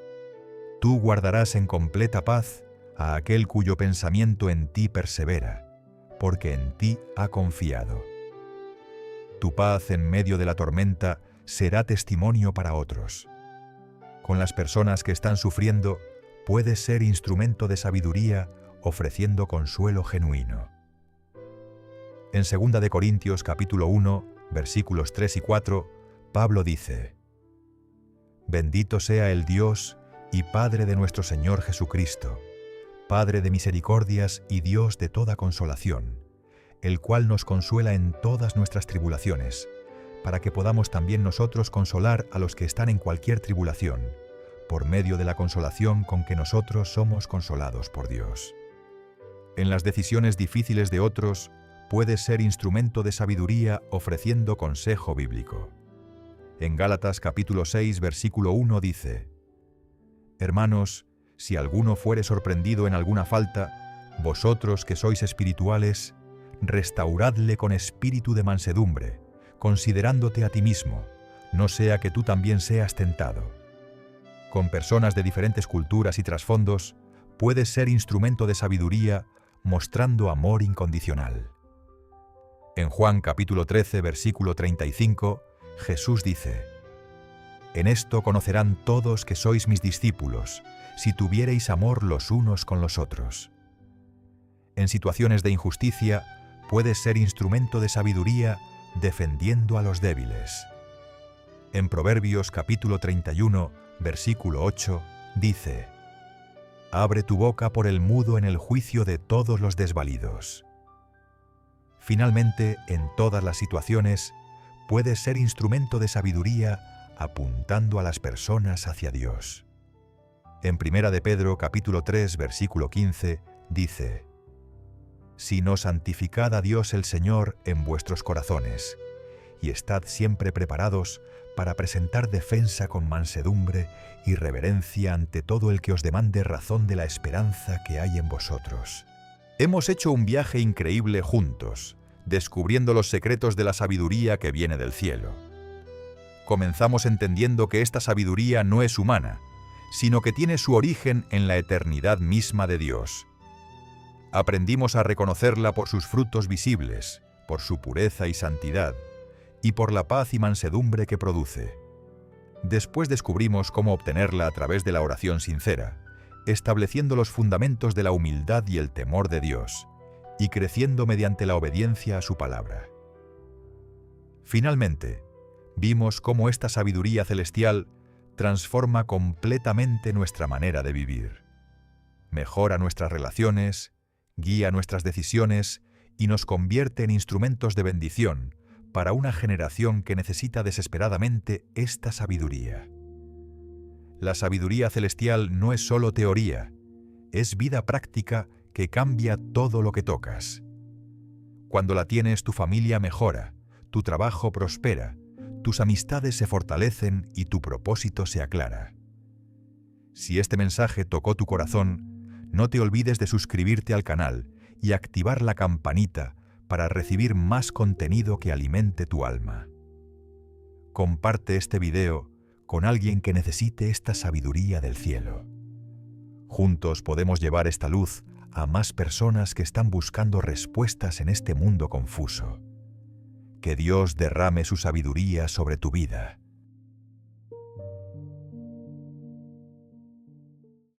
tú guardarás en completa paz a aquel cuyo pensamiento en ti persevera, porque en ti ha confiado. Tu paz en medio de la tormenta será testimonio para otros. Con las personas que están sufriendo, puedes ser instrumento de sabiduría ofreciendo consuelo genuino. En 2 de Corintios capítulo 1, versículos 3 y 4, Pablo dice: bendito sea el Dios y Padre de nuestro Señor Jesucristo, Padre de misericordias y Dios de toda consolación, el cual nos consuela en todas nuestras tribulaciones, para que podamos también nosotros consolar a los que están en cualquier tribulación, por medio de la consolación con que nosotros somos consolados por Dios. En las decisiones difíciles de otros, puedes ser instrumento de sabiduría ofreciendo consejo bíblico. En Gálatas capítulo 6, versículo 1 dice: hermanos, si alguno fuere sorprendido en alguna falta, vosotros que sois espirituales, restauradle con espíritu de mansedumbre, considerándote a ti mismo, no sea que tú también seas tentado. Con personas de diferentes culturas y trasfondos, puedes ser instrumento de sabiduría mostrando amor incondicional. En Juan capítulo 13, versículo 35, Jesús dice: en esto conocerán todos que sois mis discípulos, si tuviereis amor los unos con los otros. En situaciones de injusticia, puedes ser instrumento de sabiduría defendiendo a los débiles. En Proverbios capítulo 31, versículo 8, dice: abre tu boca por el mudo en el juicio de todos los desvalidos. Finalmente, en todas las situaciones, puedes ser instrumento de sabiduría apuntando a las personas hacia Dios. En 1 de Pedro, capítulo 3, versículo 15, dice: «Sino santificad a Dios el Señor en vuestros corazones, y estad siempre preparados para presentar defensa con mansedumbre y reverencia ante todo el que os demande razón de la esperanza que hay en vosotros». Hemos hecho un viaje increíble juntos, descubriendo los secretos de la sabiduría que viene del cielo. Comenzamos entendiendo que esta sabiduría no es humana, sino que tiene su origen en la eternidad misma de Dios. Aprendimos a reconocerla por sus frutos visibles, por su pureza y santidad, y por la paz y mansedumbre que produce. Después descubrimos cómo obtenerla a través de la oración sincera, estableciendo los fundamentos de la humildad y el temor de Dios, y creciendo mediante la obediencia a su palabra. Finalmente, vimos cómo esta sabiduría celestial transforma completamente nuestra manera de vivir. Mejora nuestras relaciones, guía nuestras decisiones y nos convierte en instrumentos de bendición para una generación que necesita desesperadamente esta sabiduría. La sabiduría celestial no es solo teoría, es vida práctica que cambia todo lo que tocas. Cuando la tienes, tu familia mejora, tu trabajo prospera, tus amistades se fortalecen y tu propósito se aclara. Si este mensaje tocó tu corazón, no te olvides de suscribirte al canal y activar la campanita para recibir más contenido que alimente tu alma. Comparte este video con alguien que necesite esta sabiduría del cielo. Juntos podemos llevar esta luz a más personas que están buscando respuestas en este mundo confuso. Que Dios derrame su sabiduría sobre tu vida.